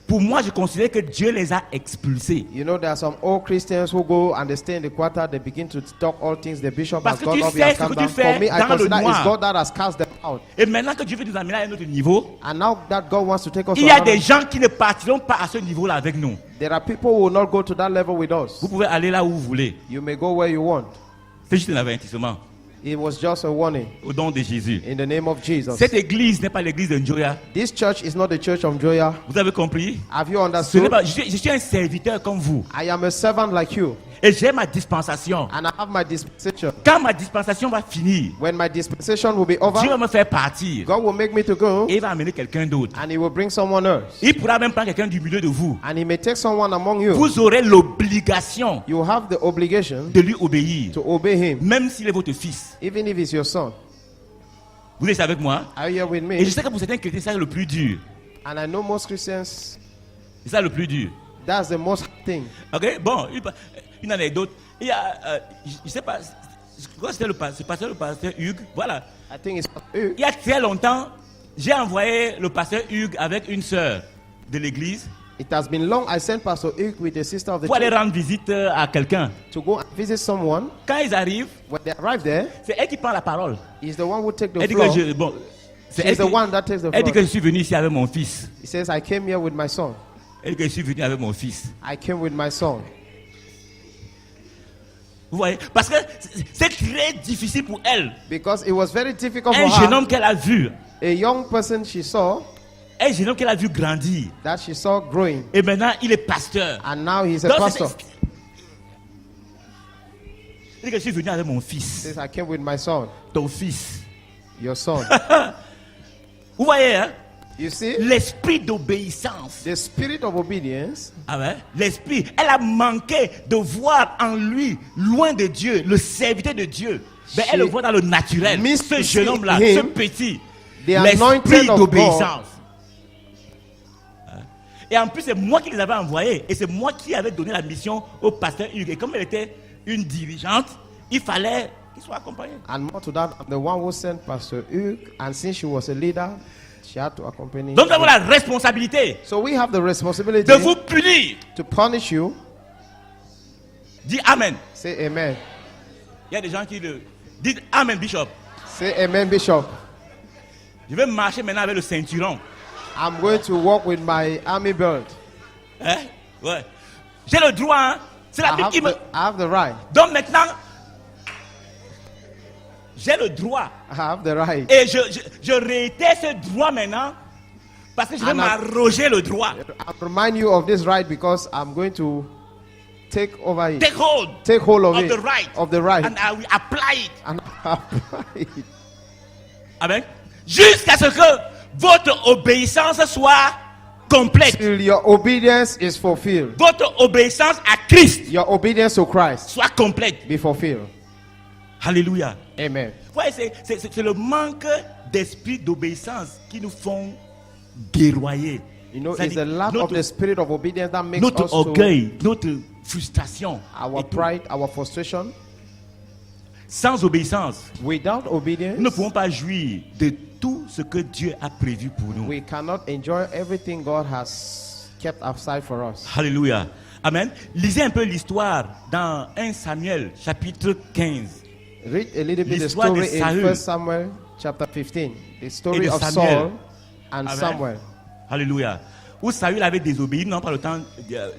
Pour moi, je considère que Dieu les a expulsés. You know, there are some old Christians who go and they stay in the quarter, they begin to talk all things. The bishop Parce has que gone tu up, he sais has ce come que tu down. fais For me, I dans le consider it's noir. God that has cast them out. Et maintenant que Dieu veut nous amener à un autre niveau, And now that God wants to take us il to y a another, des gens qui ne partiront pas à ce niveau-là avec nous. there are people who will not go to that level with us. Vous pouvez aller là où vous voulez. You may go where you want. C'est juste un avertissement It was just a warning au nom de Jésus. in the name of Jesus. Cette église n'est pas l'église de Njoya. This church is not the church of Joya. Vous avez compris? Have you Ce n'est understood? pas, je suis un serviteur comme vous. I am a servant like you, Et j'ai ma dispensation. and I have my dispensation. Quand ma dispensation va finir, When my dispensation will be Dieu va over, me faire partir. God will make me to go, Et il va amener quelqu'un d'autre. and He will bring someone else. Il pourra même prendre quelqu'un du milieu de vous. And He may take someone among you. Vous aurez l'obligation You have the obligation de lui obéir. to obey Him, Même s'il est votre fils. even if it's your son. Vous êtes avec moi? Are you here with Et je me? sais que pour certains chrétiens, c'est ça le plus dur. And I know most Christians, C'est ça le plus dur. that's the most thing. Ok? Bon, une anecdote. Il y a, je ne sais pas, je crois que c'était le pasteur Hugues. Voilà. I think it's you. Il y a très longtemps, j'ai envoyé le pasteur Hugues avec une sœur de l'église It has been long. I sent Pastor Hugh with a sister of the pour aller church rendre visite à quelqu'un. to go and visit someone. Quand ils arrivent, When they arrive there, c'est elle qui prend la parole. he's the one who takes the Elle dit que floor. bon, c'est She's elle, the one that takes the elle dit que floor. je suis venu ici avec mon fils. He says, I came here with my son. Elle dit que je suis venu avec mon fils. I came with my son. Vous voyez? Parce que c'est très difficile pour elle. Because it was very difficult Un for jeune her. homme qu'elle a vu, A young person she saw, un jeune homme qu'elle a vu grandir. that she saw growing. Et maintenant, il est pasteur. And now he's a Donc, pastor. Il dit que je suis venu avec mon He fils. says, I came with my son. Ton fils. Your son. Vous voyez, hein? You see? L'esprit d'obéissance. The spirit of obedience. Ah ouais? L'esprit. Elle a manqué de voir en lui, loin de Dieu, le serviteur de Dieu. Mais elle le voit dans le naturel. Missed Ce to jeune see homme-là, him, ce petit. the anointed L'esprit of d'obéissance. Et en plus, c'est moi qui les avais envoyés. Et c'est moi qui avais donné la mission au pasteur Hugues. Et comme elle était une dirigeante, il fallait qu'il soit accompagné. And more to that, I'm the one who sent Pastor Hugh. And since she was a leader, she had to accompany. Donc nous avons la responsabilité So we have the responsibility de vous punir. to punish you. Dis Amen. Say amen. Il y a des gens qui le disent Amen, Bishop. Say amen, Bishop. Je vais marcher maintenant avec le ceinturon. I'm going to walk with my army belt. Hein? Ouais. J'ai le droit, hein? C'est la Bible qui me. I have the right. Donc maintenant, j'ai le droit. I have the right. Et je réitère ce droit maintenant parce que je vais And I- m'arroger le droit. I remind you of this right because I'm going to take over it. Take hold Take hold of of it. the right. Of the right. And I will apply it. And apply it. Amen. Jusqu'à ce que votre obéissance soit complète. Till your obedience is fulfilled. Votre obéissance à Christ Your obedience to Christ soit complète. be fulfilled. Alléluia. Amen. Ouais, c'est le manque d'esprit d'obéissance qui nous font déroyer. You know, it's C'est-à-dire the lack of the spirit of obedience that makes notre us to orgueil, notre frustration. our et tout. pride, our frustration. Sans obéissance, Without obedience, nous ne pouvons pas jouir de tout ce que Dieu a prévu pour nous. we cannot enjoy everything God has kept aside for us. Alléluia. Amen. Lisez un peu l'histoire dans 1 Samuel chapitre 15. Read a little bit the L'histoire de story in Saül. 1 Samuel chapter 15. The story de of Samuel. Saul and Amen. Samuel. Alléluia. Où Saül avait désobéi, non pas le temps,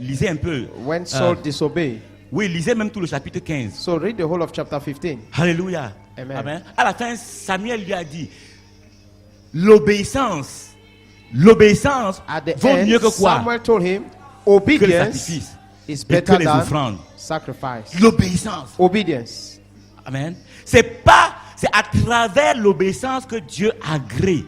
lisez un peu. When Saul disobeyed. Oui, lisez même tout le chapitre 15. So read the whole of chapter 15. Alléluia. Amen. À la fin, Samuel lui a dit, l'obéissance At the vaut mieux end, que quoi? Samuel told him, Que le obedience sacrifice is et better que les than offrandes. sacrifice. L'obéissance. Obedience. Amen. C'est à travers l'obéissance que Dieu agrée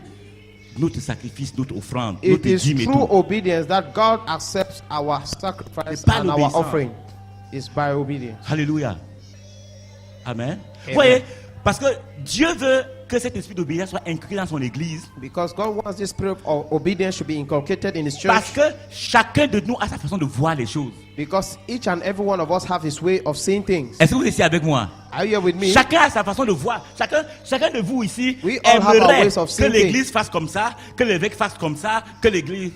notre sacrifice, notre offrande, It notre is dîme et through tout. obedience that God accepts our sacrifice C'est pas and our l'obéissance. offering. It's by obedience. Alléluia. Amen. Vous Amen. voyez, parce que Dieu veut que cet esprit d'obéissance soit inclus dans son église. Because God wants this spirit of obedience to be inculcated in His Parce church. que chacun de nous a sa façon de voir les choses. Because each and every one of us have his way of seeing things. Est-ce que vous êtes ici avec moi? Are you here with me? Chacun a sa façon de voir. Chacun de vous ici We all have our aimerait ways of que seeing l'église fasse comme ça, que l'évêque fasse comme ça, que l'église...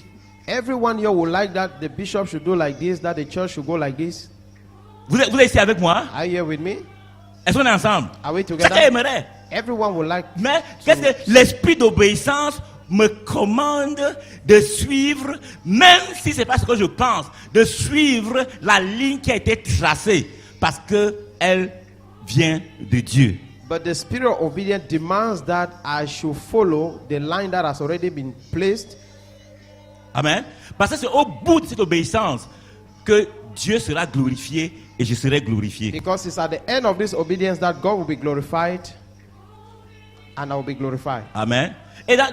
Everyone here would like that the bishop should do like this, that the church should go like this. Vous êtes ici avec moi? Are you here with me? Est-ce qu'on est ensemble? Are we Chacun together? aimerait. Everyone would like. Mais qu'est-ce que l'esprit d'obéissance me commande de suivre, même si c'est pas ce que je pense, de suivre la ligne qui a été tracée, parce que elle vient de Dieu. But the spirit of obedience demands that I should follow the line that has already been placed. Amen. Parce que c'est au bout de cette obéissance que Dieu sera glorifié et je serai glorifié. Because it's at the end of this obedience that God will be glorified and I will be glorified. Amen. Et dans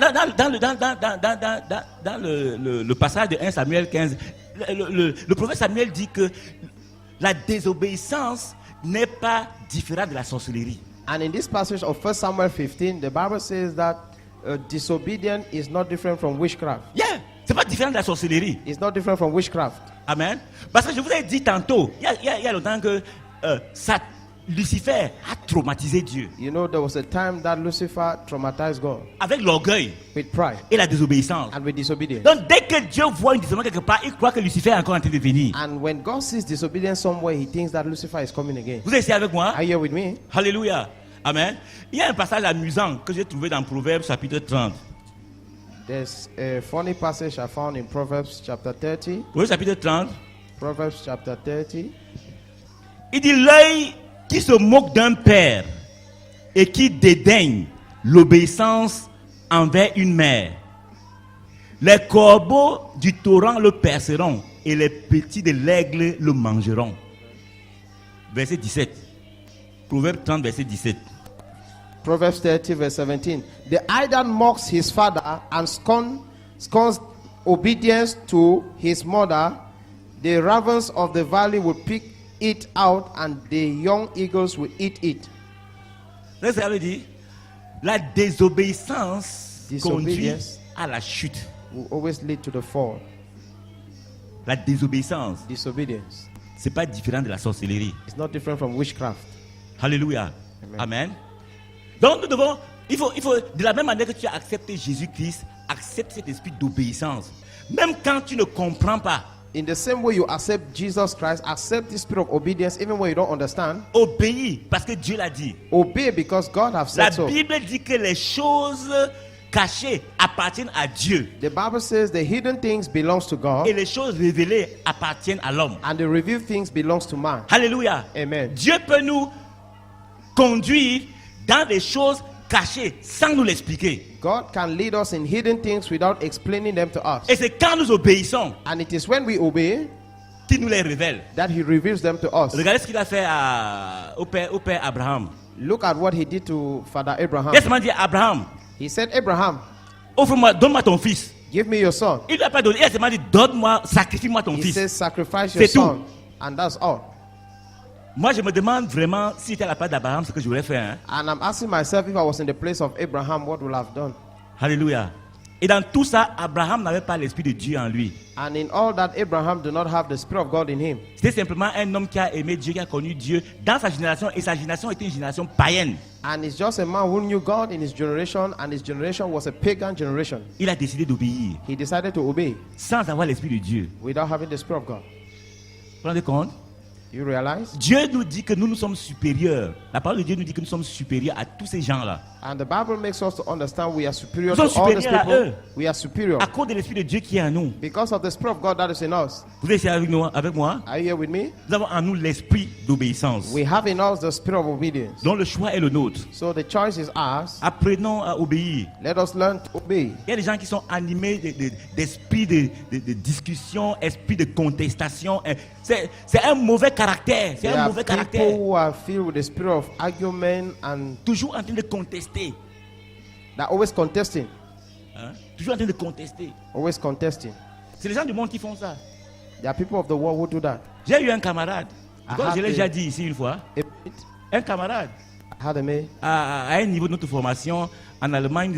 le passage de 1 Samuel 15, le prophète Samuel dit que la désobéissance n'est pas différente de la sorcellerie. And in this passage of 1 Samuel 15, the Bible says that disobedience is not different from witchcraft. Yeah, c'est pas différent de la sorcellerie. It's not different from witchcraft. Amen. Parce que je vous ai dit tantôt, il y a longtemps que Lucifer a traumatisé Dieu You know, there was a time that Lucifer traumatized God avec l'orgueil with pride et la désobéissance. and with disobedience. Donc dès que Dieu voit une désobéissance quelque part, il croit que Lucifer est encore en train de venir. And when God sees disobedience somewhere, he thinks that Lucifer is coming again. Vous êtes ici avec moi? Are you here with me? Alléluia. Amen. Il y a un passage amusant que j'ai trouvé dans Proverbes chapitre 30. There's a funny passage I found in Proverbs chapter 30. Proverbes chapitre 30. Proverbs chapter 30. Il dit l'œil qui se moque d'un père et qui dédaigne l'obéissance envers une mère. Les corbeaux du torrent le perceront et les petits de l'aigle le mangeront. Verset 17. Proverbe 30, verset 17. Proverbs 30 verse 17. The eye that mocks his father and scorns obedience to his mother, the ravens of the valley will pick it out and the young eagles will eat it. Ça veut dire la désobéissance conduit Disobedience à la chute. will always lead to the fall. La désobéissance, Disobedience c'est pas différent de la sorcellerie. is not different from witchcraft. Alléluia. Amen. Amen. Donc nous devons, il faut, de la même manière que tu as accepté Jésus-Christ, accepte cet esprit d'obéissance. Même quand tu ne comprends pas, In the same way you accept Jesus Christ, accept the spirit of obedience even when you don't understand. obéis parce que Dieu l'a dit. Obey because God has La said so. Bible dit que les choses cachées appartiennent à Dieu The Bible says the hidden things belongs to God et les choses révélées appartiennent à l'homme. and the revealed things belongs to man. Alléluia. Amen. Dieu peut nous conduire dans des choses cachées sans nous l'expliquer. God can lead us in hidden things without explaining them to us. Et c'est quand nous obéissons And it is when we obey qu'il nous les révèle. that he reveals them to us. Regardez ce qu'il a fait au père Abraham. Look at what he did to Father Abraham. Il a seulement dit à Abraham, He said, Abraham, offre-moi, donne-moi ton fils. give me your son. Il lui a pas donné, il a seulement dit, donne-moi, sacrifie-moi ton He fils. says, sacrifice C'est your tout. son. And that's all. Moi, je me demande vraiment si c'était à la place d'Abraham ce que je voulais faire. Hein. And I'm asking myself, if I was in the place of Abraham, what would I have done? Alléluia. Et dans tout ça, Abraham n'avait pas l'esprit de Dieu en lui. And in all that, Abraham did not have the Spirit of God in him. C'était simplement un homme qui a aimé Dieu, qui a connu Dieu dans sa génération. Et sa génération était une génération païenne. And it's just a man who knew God in his generation, and his generation was a pagan generation. Il a décidé d'obéir He decided to obey sans avoir l'esprit de Dieu. without having the Spirit of God. Vous vous rendez compte? You realize? Dieu nous dit que nous sommes supérieurs. La parole de Dieu nous dit que nous sommes supérieurs à tous ces gens-là. And the Bible makes us to understand we are superior Nous to sommes all these supérieurs à people. eux. We are superior À cause de l'esprit de Dieu qui est en nous. because of the Spirit of God that is in us. Vous êtes ici avec moi? Are you here with me? Nous avons en nous l'esprit d'obéissance. We have in us the Spirit of obedience. Donc le choix est le nôtre. So the choice is ours. Apprenons à obéir. Let us learn to obey. Il y a des gens qui sont animés d'esprit de discussion, esprit de contestation. C'est un mauvais caractère. C'est There un are mauvais people caractère. who are filled with the spirit of argument and Toujours en train de contester. they're always contesting. Hein? Toujours en train de contester. Always contesting. C'est les gens du monde qui font ça. There are people of the world who do that. J'ai eu un camarade. I Comme have je l'ai a- déjà dit ici une fois. Un camarade. I had a mate. À un niveau de notre formation, en Allemagne,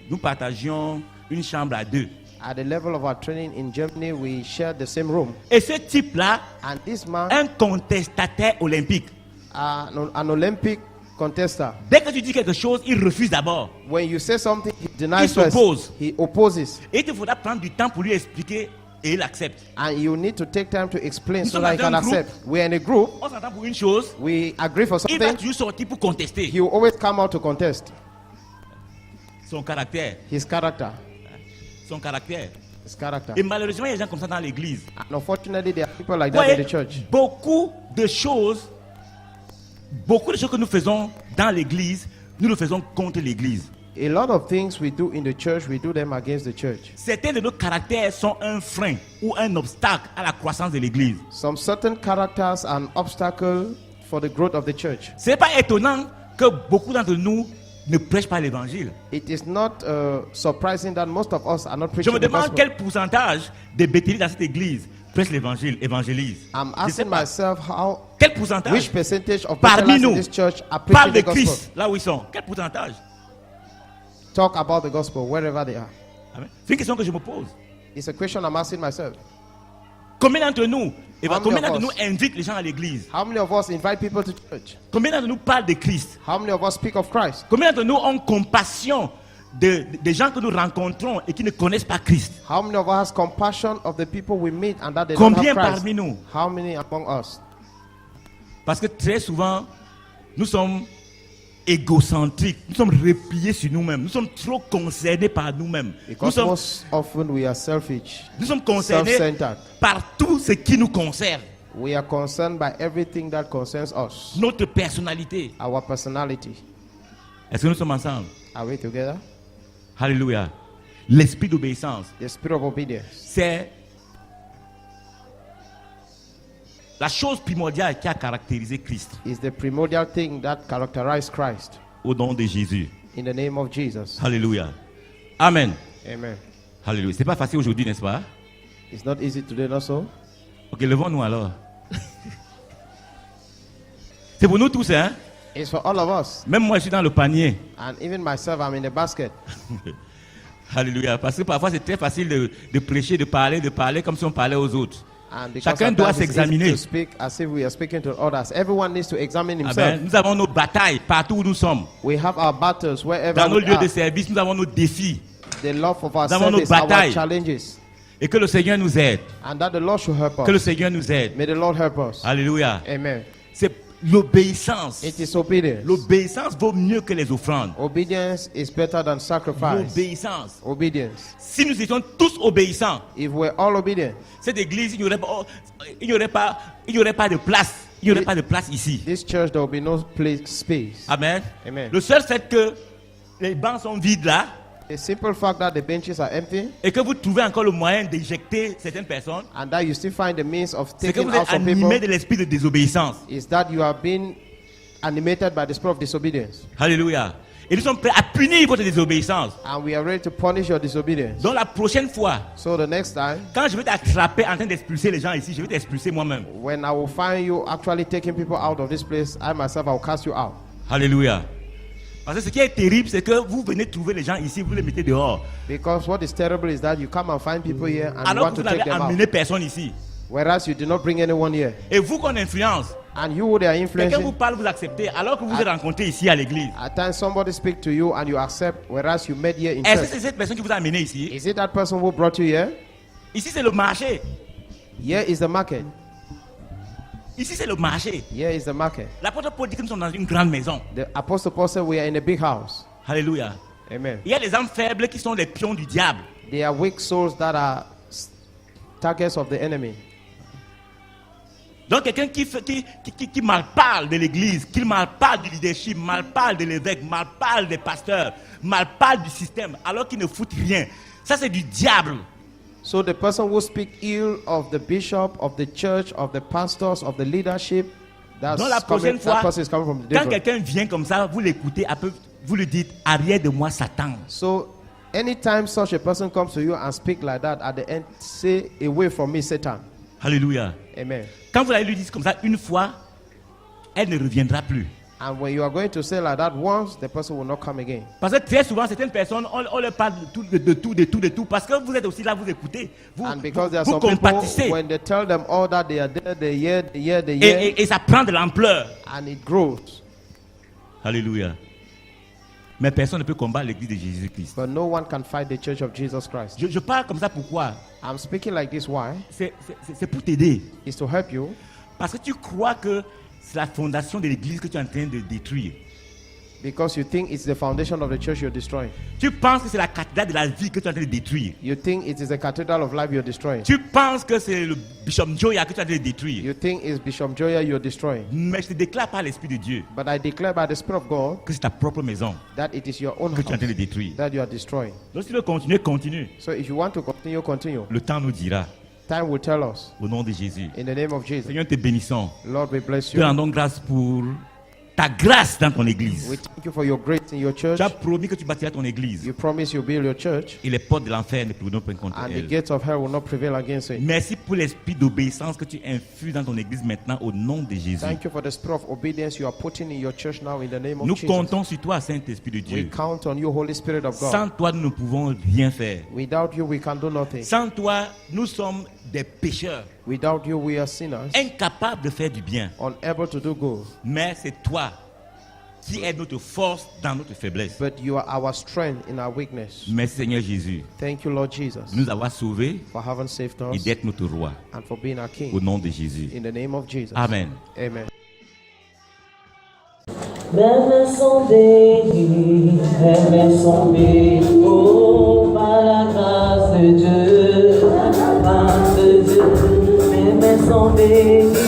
nous partagions une chambre à deux. At the level of our training in Germany, we shared the same room. Et ce type-là, And this man, un contestataire olympique. an Olympic contester, Dès que tu dis quelque chose, il refuse d'abord. when you say something, he denies Il s'oppose. first. He opposes. Et il te faudra prendre du temps pour lui expliquer et il accepte. And you need to take time to explain Nous so sommes that he dans can un groupe. accept. We're in a group. On s'entend pour une chose, We agree for il va something. toujours sortir pour contester. He will always come out to contest. Son caractère. His character. Son caractère. His character. Et malheureusement, il y a des gens comme ça dans l'église. And unfortunately, there are people like Vous that in voyez, the church. beaucoup de choses que nous faisons dans l'église, nous le faisons contre l'église. A lot of things we do in the church, we do them against the church. Certains de nos caractères sont un frein ou un obstacle à la croissance de l'église. Some certain characters are an obstacle for the growth of the church. Ce n'est pas étonnant que beaucoup d'entre nous ne prêchent pas l'évangile. It is not surprising that most of us are not Je preaching me the demande gospel. quel pourcentage des bêtises dans cette église prêchent l'évangile, évangélisent. I'm Je sais asking pas. myself Quel pourcentage which percentage of parmi Bethelites in nous this church are parle preaching de the gospel. Christ là où ils sont? Quel pourcentage? Talk about the gospel wherever they are. Amen. C'est une question que je me pose. It's a question I'm asking myself. Combien d'entre nous, How many combien of d'entre nous us? invitent les gens à l'église? How many of us invite people to church? Combien d'entre nous parlent de Christ? How many of us speak of Christ? Combien d'entre nous ont compassion des gens que nous rencontrons et qui ne connaissent pas Christ? How many of us has compassion of the people we meet and that they don't Combien have Christ? parmi nous? How many among us? Parce que très souvent, nous sommes égocentriques, nous sommes repliés sur nous-mêmes, nous sommes trop concernés par nous-mêmes. Nous Because sommes, most often we are selfish, nous sommes concernés self-centered. par tout ce qui nous concerne. We are concerned by everything that concerns us, Notre personnalité. our personality. Est-ce que nous sommes ensemble? Are we together? Alléluia. L'esprit d'obéissance, The spirit of obedience c'est la chose primordiale qui a caractérisé Christ is the primordial thing that characterized Christ. au nom de Jésus. In the name of Jesus. Alléluia. Amen. Amen. Alléluia. C'est pas facile aujourd'hui, n'est-ce pas? It's not easy today, not so? Ok, levons-nous alors. C'est pour nous tous, hein? It's for all of us. Même moi, je suis dans le panier. And even myself, I'm in the basket. Alléluia. Parce que parfois, c'est très facile de prêcher, de parler comme si on parlait aux autres. And because Chacun doit sometimes it's easy s'examiner. to speak as if we are speaking to others. Everyone needs to examine Amen. himself. Nous avons nos batailles partout où nous sommes. We have our battles wherever Dans nos we lieux de are. service, nous avons nos défis. The love of our Nous avons nos service, our batailles. challenges. Et que le Seigneur nous aide. And that the Lord should help Que le us. Seigneur nous aide. May the Lord help us. Alléluia. Amen. C'est l'obéissance. It is obedience. L'obéissance vaut mieux que les offrandes. Obedience is better than sacrifice. L'obéissance. Obedience. Si nous étions tous obéissants, If we're all obedient, cette église, il n'y aurait pas de place. Il n'y aurait pas de place ici. this church there will be no place space. Amen. Amen. Le seul fait que les bancs sont vides là The simple fact that the benches are empty et que vous trouvez encore le moyen d'éjecter certaines personnes, and that you still find the means of c'est que taking vous out êtes some animé people de l'esprit de désobéissance. is that you are being animated by the spirit of disobedience. Alléluia. Et nous sommes prêts à punir votre désobéissance. And we are ready to punish your disobedience. Donc la prochaine fois, So the next time, quand je vais t'attraper en train d'expulser les gens ici, je vais t'expulser moi-même. when I will find you actually taking people out of this place, I myself, I will cast you out. Alléluia. Parce que ce qui est terrible, c'est que vous venez trouver les gens ici, vous les mettez dehors. Because what is terrible is that you come and find people here and you Alors want que to vous take n'avez them amené out. personne ici. Whereas you did not bring anyone here. Et vous qu'on influence, And you who they are quelqu'un vous influencing, parle, vous acceptez, alors que vous êtes rencontré ici à l'église. at times somebody speak to you and you accept, whereas you met here in Est-ce que church. c'est cette personne qui vous a amené ici? Is it that person who brought you here? Ici c'est le marché. Here is the market. Ici c'est le marché. Here is the market. L'apôtre Paul dit que nous sommes dans une grande maison. The apostle Paul said we are in a big house. Alléluia. Amen. Il y a des âmes faibles qui sont les pions du diable. They are weak souls that are targets of the enemy. Donc quelqu'un qui mal parle de l'église, qui mal parle du leadership, mal parle de l'évêque, mal parle des pasteurs, mal parle du système, alors qu'il ne fout rien. Ça c'est du diable. So the person who speak ill of the bishop, of the church, of the pastors, of the leadership, that's Donc la prochaine that fois, person is coming from the quand devil. quelqu'un vient comme ça, vous l'écoutez, après vous lui dites, arrière de moi Satan. So anytime such a person comes to you and speak like that, at the end, say, away from me, Satan. Alléluia. Amen. Quand vous allez lui dire comme ça une fois, elle ne reviendra plus. And when you are going to say like that once, the person will not come again. Parce que très souvent, certaines personnes, on leur parle de tout. Parce que vous êtes aussi là, vous écoutez. Vous, And because there are vous some people, compatissez. when they tell them all that they are there, they hear, Et ça prend de l'ampleur. and it grows. Alléluia. Mais personne ne peut combattre l'église de Jésus-Christ. But no one can fight the church of Jesus Christ. Je parle comme ça pourquoi? I'm speaking like this, why? C'est pour t'aider. Is to help you. Parce que tu crois que c'est la fondation de l'église que tu es en train de détruire. Because you think it's the foundation of the church you're destroying. Tu penses que c'est la cathédrale de la vie que tu es en train de détruire. You think it is the cathedral of life you're destroying. Tu penses que c'est le Bishop Joya que tu es en train de détruire. You think it's Bishop Joya you're destroying. Mais je te déclare par l'Esprit de Dieu But I declare by the Spirit of God que c'est ta propre maison that it is your own que tu es en train de house détruire. that you are destroying. Donc si tu veux continuer, continue. So if you want to continue, continue. Le temps nous dira. Time will tell us. Au nom de Jésus. In the name of Jesus. Seigneur, te bénissons. Lord, we bless Te you. rendons grâce pour ta grâce dans ton église. We thank you for your grace in your church. Tu as promis que tu bâtiras ton église. You promise you'll build your church, Et les portes de l'enfer ne pourront pas contre and the elle. gates of hell will not prevail against it. Merci pour l'esprit d'obéissance que tu infuses dans ton église maintenant au nom de Jésus. Thank you for the spirit of obedience you are putting in your church now in the name of Nous Jesus. comptons sur toi, Saint-Esprit de We Dieu. count on you, Holy Spirit of God. Sans toi, nous ne pouvons rien faire. Without you, we can do nothing. Sans toi, nous sommes des pécheurs, Without you, we are sinners, incapables de faire du bien. unable to do good. Mais c'est toi qui es notre force dans notre faiblesse. But you are our strength in our weakness. Merci Seigneur Jésus Thank you, Lord Jesus, de nous avoir sauvés for having saved et us d'être notre roi. and for being our Au King. nom de Jésus. In the name of Jesus. Amen. Amen. Mes mains sont bénies, mes mains sont bénies, oh, par la grâce de Dieu, mes mains sont bénies.